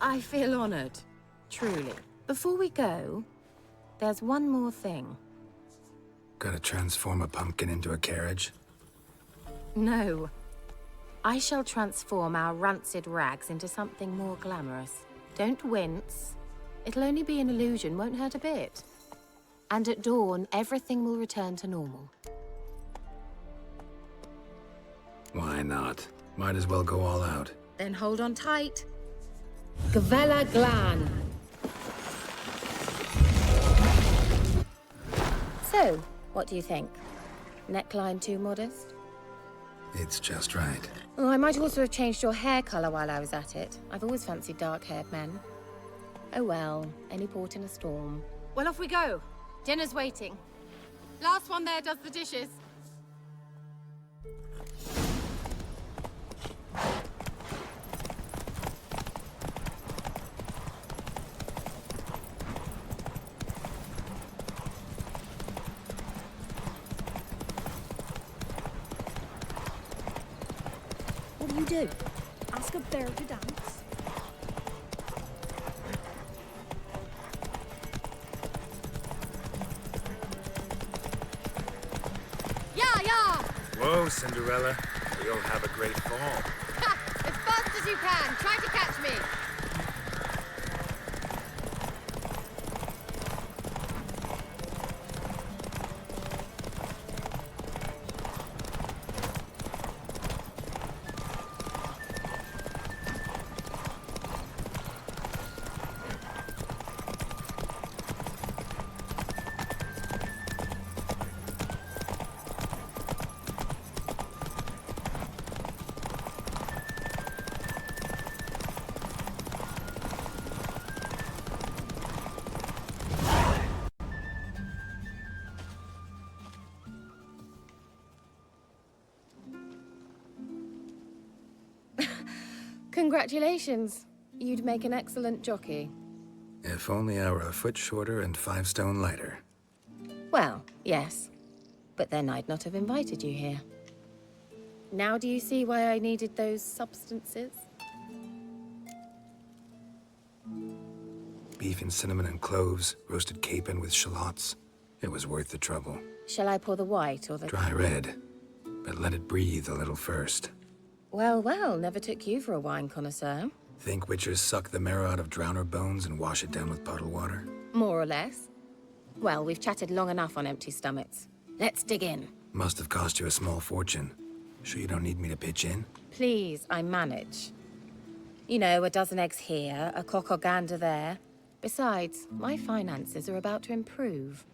I feel honored. Truly. Before we go, there's one more thing. Gotta transform a pumpkin into a carriage? No. I shall transform our rancid rags into something more glamorous. Don't wince. It'll only be an illusion, won't hurt a bit. And at dawn, everything will return to normal. Why not? Might as well go all out. Then hold on tight. Gavella Glan. So, what do you think? Neckline too modest? It's just right. Oh, I might also have changed your hair colour while I was at it. I've always fancied dark-haired men. Oh well, any port in a storm. Well, off we go. Dinner's waiting. Last one there does the dishes. What do you do? Ask a bear to dance? Whoa, Cinderella. We'll have a great fall. Ha! As fast as you can. Try to catch me. Congratulations. You'd make an excellent jockey. If only I were a foot shorter and 5 stone lighter. Well, yes. But then I'd not have invited you here. Now do you see why I needed those substances? Beef and cinnamon and cloves, roasted capon with shallots. It was worth the trouble. Shall I pour the white or the... Dry red, but let it breathe a little first. Well, well, never took you for a wine connoisseur. Think witchers suck the marrow out of drowner bones and wash it down with puddle water? More or less. Well, we've chatted long enough on empty stomachs. Let's dig in. Must have cost you a small fortune. Sure you don't need me to pitch in? Please, I manage. You know, a dozen eggs here, a cock or gander there. Besides, my finances are about to improve.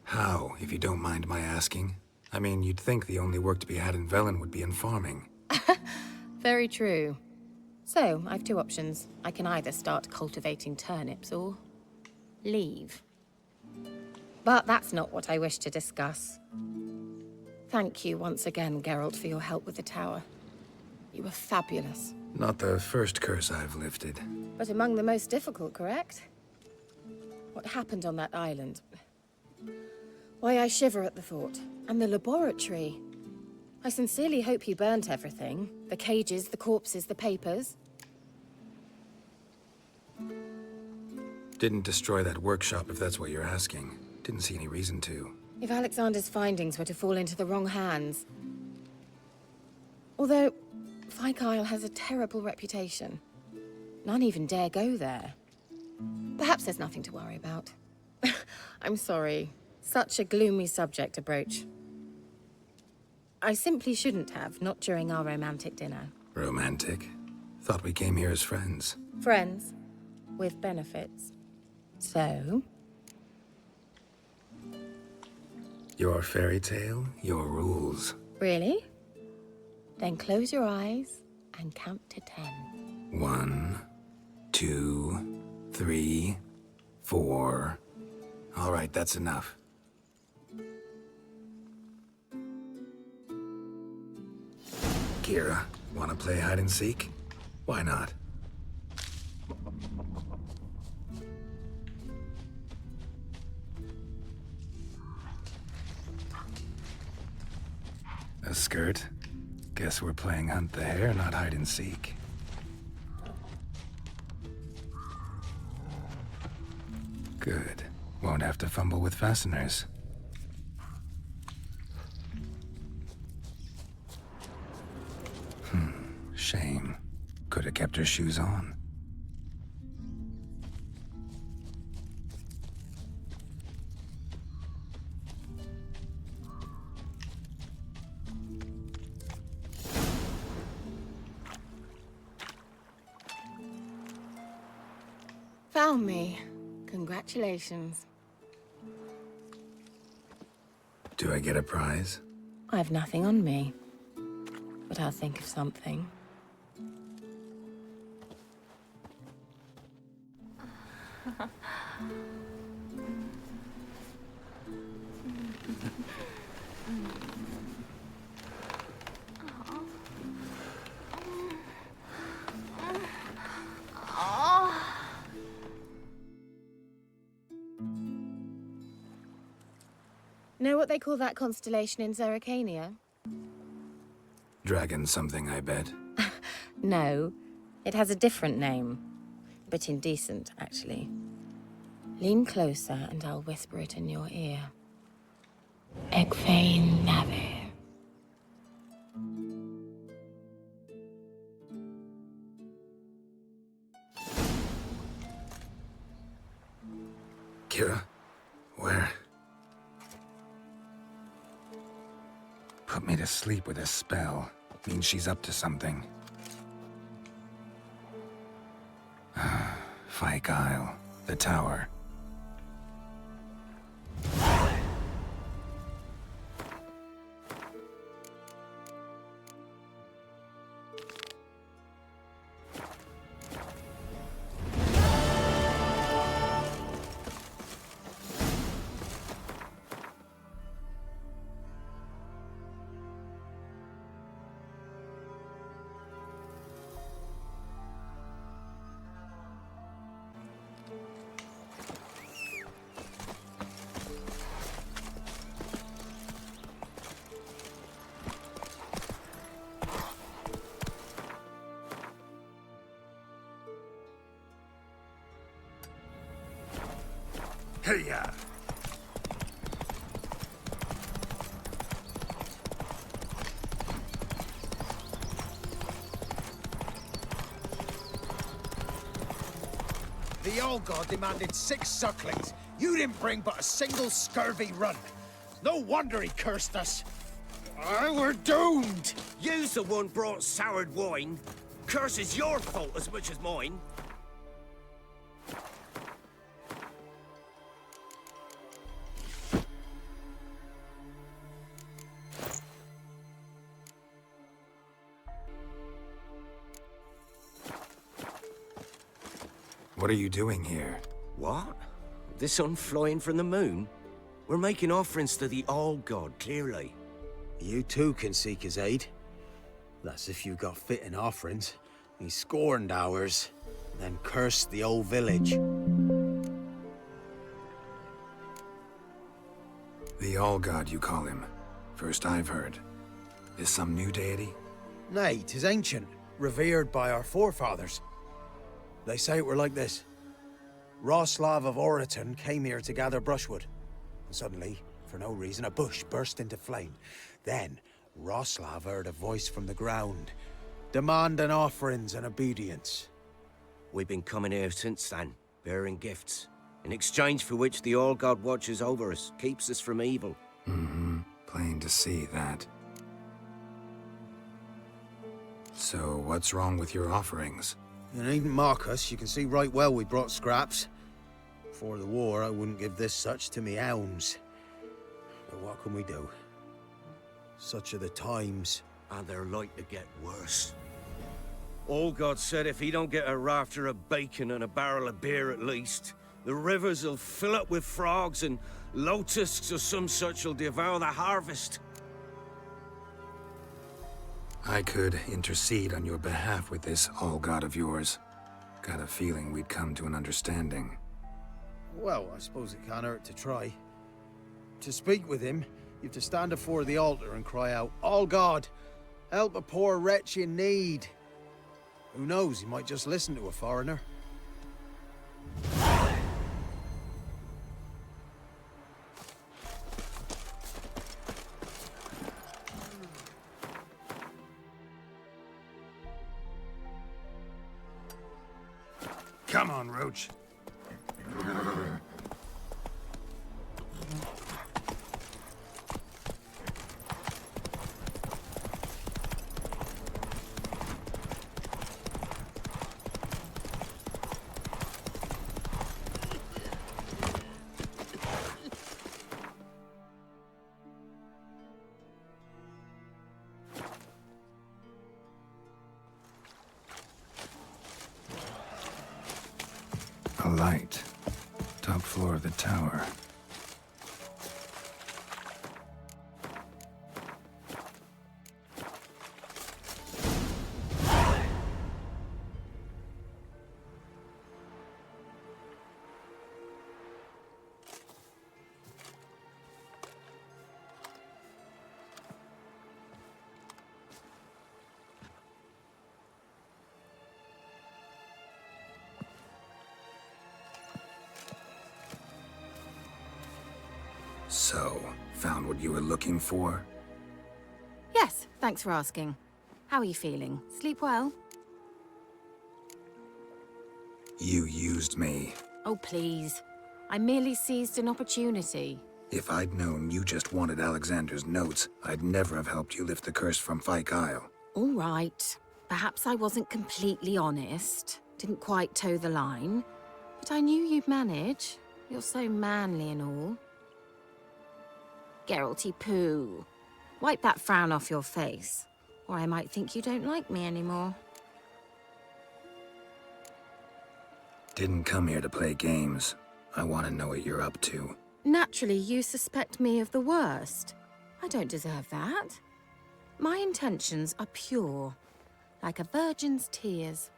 How, if you don't mind my asking? I mean, you'd think the only work to be had in Velen would be in farming. Very true. So, I've 2 options. I can either start cultivating turnips or leave. But that's not what I wish to discuss. Thank you once again, Geralt, for your help with the tower. You were fabulous. Not the first curse I've lifted. But among the most difficult, correct? What happened on that island? Why, I shiver at the thought. And the laboratory. I sincerely hope you burnt everything. The cages, the corpses, the papers. Didn't destroy that workshop, if that's what you're asking. Didn't see any reason to. If Alexander's findings were to fall into the wrong hands... Although, Fyke Isle has a terrible reputation. None even dare go there. Perhaps there's nothing to worry about. I'm sorry. Such a gloomy subject to broach. I simply shouldn't have, not during our romantic dinner. Romantic? Thought we came here as friends. Friends. With benefits. So? Your fairy tale, your rules. Really? Then close your eyes and count to 10. 1, 2, 3, 4. All right, that's enough. Keira, wanna play hide and seek? Why not? A skirt? Guess we're playing hunt the hare, not hide and seek. Good. Won't have to fumble with fasteners. Shame. Could have kept her shoes on. Found me. Congratulations. Do I get a prize? I've nothing on me. But I'll think of something. Know what they call that constellation in Zerrikania? Dragon something, I bet. No, it has a different name. But indecent, actually. Lean closer and I'll whisper it in your ear. Egfain Nave. Keira? Where? Put me to sleep with a spell. Means she's up to something. Fyke Isle. The tower. Hey-ya! The old god demanded 6 sucklings. You didn't bring but a single scurvy run. No wonder he cursed us. We're doomed! You's the one brought soured wine. Curse is your fault as much as mine. What are you doing here? What? The sun flying from the moon? We're making offerings to the All-God, clearly. You too can seek his aid. That's if you've got fitting offerings. He scorned ours, then cursed the old village. The All-God, you call him. First I've heard. Is some new deity? Nay, 'tis ancient, revered by our forefathers. They say it were like this. Roslav of Oriton came here to gather brushwood. And suddenly, for no reason, a bush burst into flame. Then, Roslav heard a voice from the ground, demanding offerings and obedience. We've been coming here since then, bearing gifts, in exchange for which the All-God watches over us, keeps us from evil. Mm-hmm. Plain to see that. So, what's wrong with your offerings? You needn't mock us. You can see right well we brought scraps. Before the war, I wouldn't give this such to me hounds. But what can we do? Such are the times. And they're like to get worse. All-God said if he don't get a rafter of bacon and a barrel of beer at least, the rivers will fill up with frogs and locusts or some such will devour the harvest. I could intercede on your behalf with this All-God of yours. Got a feeling we'd come to an understanding. Well, I suppose it can't hurt to try. To speak with him, you have to stand before the altar and cry out, "All God, help a poor wretch in need." Who knows, he might just listen to a foreigner. Come on, Roach. A light. Top floor of the tower. So, found what you were looking for? Yes, thanks for asking. How are you feeling? Sleep well? You used me. Oh, please. I merely seized an opportunity. If I'd known you just wanted Alexander's notes, I'd never have helped you lift the curse from Fyke Isle. All right. Perhaps I wasn't completely honest. Didn't quite toe the line. But I knew you'd manage. You're so manly and all. Geralty poo. Wipe that frown off your face, or I might think you don't like me anymore. Didn't come here to play games. I want to know what you're up to. Naturally, you suspect me of the worst. I don't deserve that. My intentions are pure, like a virgin's tears.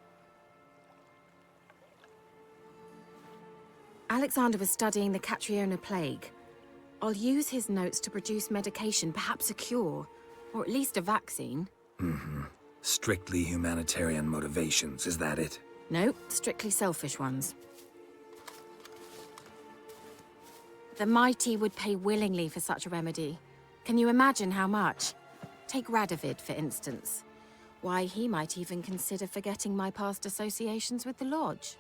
Alexander was studying the Catriona plague. I'll use his notes to produce medication, perhaps a cure, or at least a vaccine. Mm-hmm. Strictly humanitarian motivations, is that it? No, strictly selfish ones. The mighty would pay willingly for such a remedy. Can you imagine how much? Take Radovid, for instance. Why, he might even consider forgetting my past associations with the Lodge.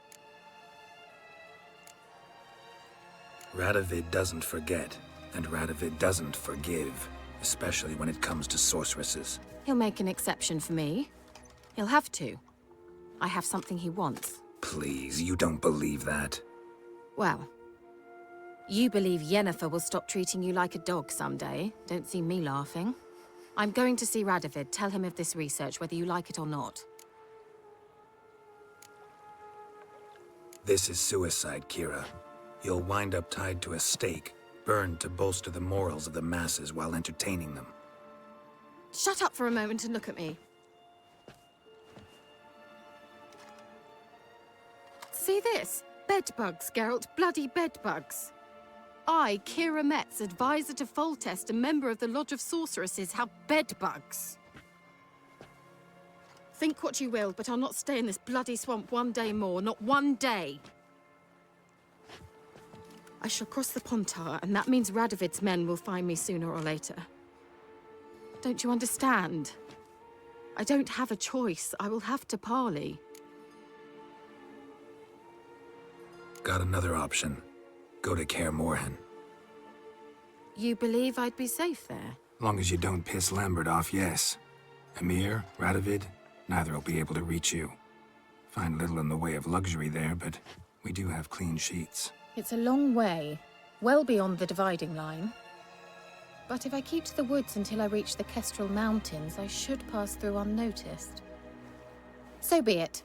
Radovid doesn't forget, and Radovid doesn't forgive, especially when it comes to sorceresses. He'll make an exception for me. He'll have to. I have something he wants. Please, you don't believe that. Well, you believe Yennefer will stop treating you like a dog someday. Don't see me laughing. I'm going to see Radovid, tell him of this research, whether you like it or not. This is suicide, Keira. You'll wind up tied to a stake, burned to bolster the morals of the masses while entertaining them. Shut up for a moment and look at me. See this? Bedbugs, Geralt. Bloody bedbugs. I, Keira Metz, advisor to Foltest, a member of the Lodge of Sorceresses, have bedbugs. Think what you will, but I'll not stay in this bloody swamp one day more. Not one day. I shall cross the Pontar, and that means Radovid's men will find me sooner or later. Don't you understand? I don't have a choice. I will have to parley. Got another option. Go to Kaer Morhen. You believe I'd be safe there? Long as you don't piss Lambert off, yes. Emir, Radovid, neither will be able to reach you. Find little in the way of luxury there, but we do have clean sheets. It's a long way, well beyond the dividing line. But if I keep to the woods until I reach the Kestrel Mountains, I should pass through unnoticed. So be it.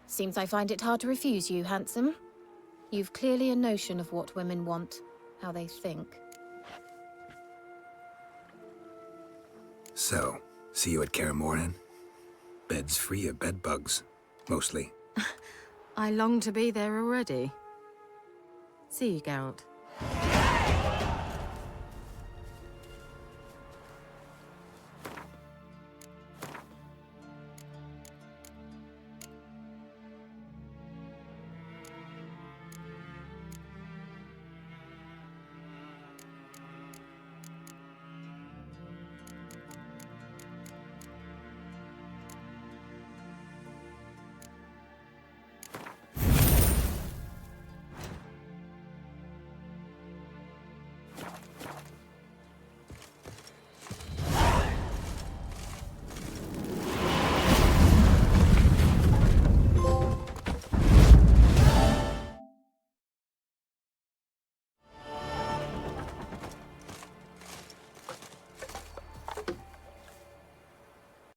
Seems I find it hard to refuse you, handsome. You've clearly a notion of what women want, how they think. So, see you at Kaer Morhen? Beds free of bedbugs, mostly. I long to be there already. See you, Geralt.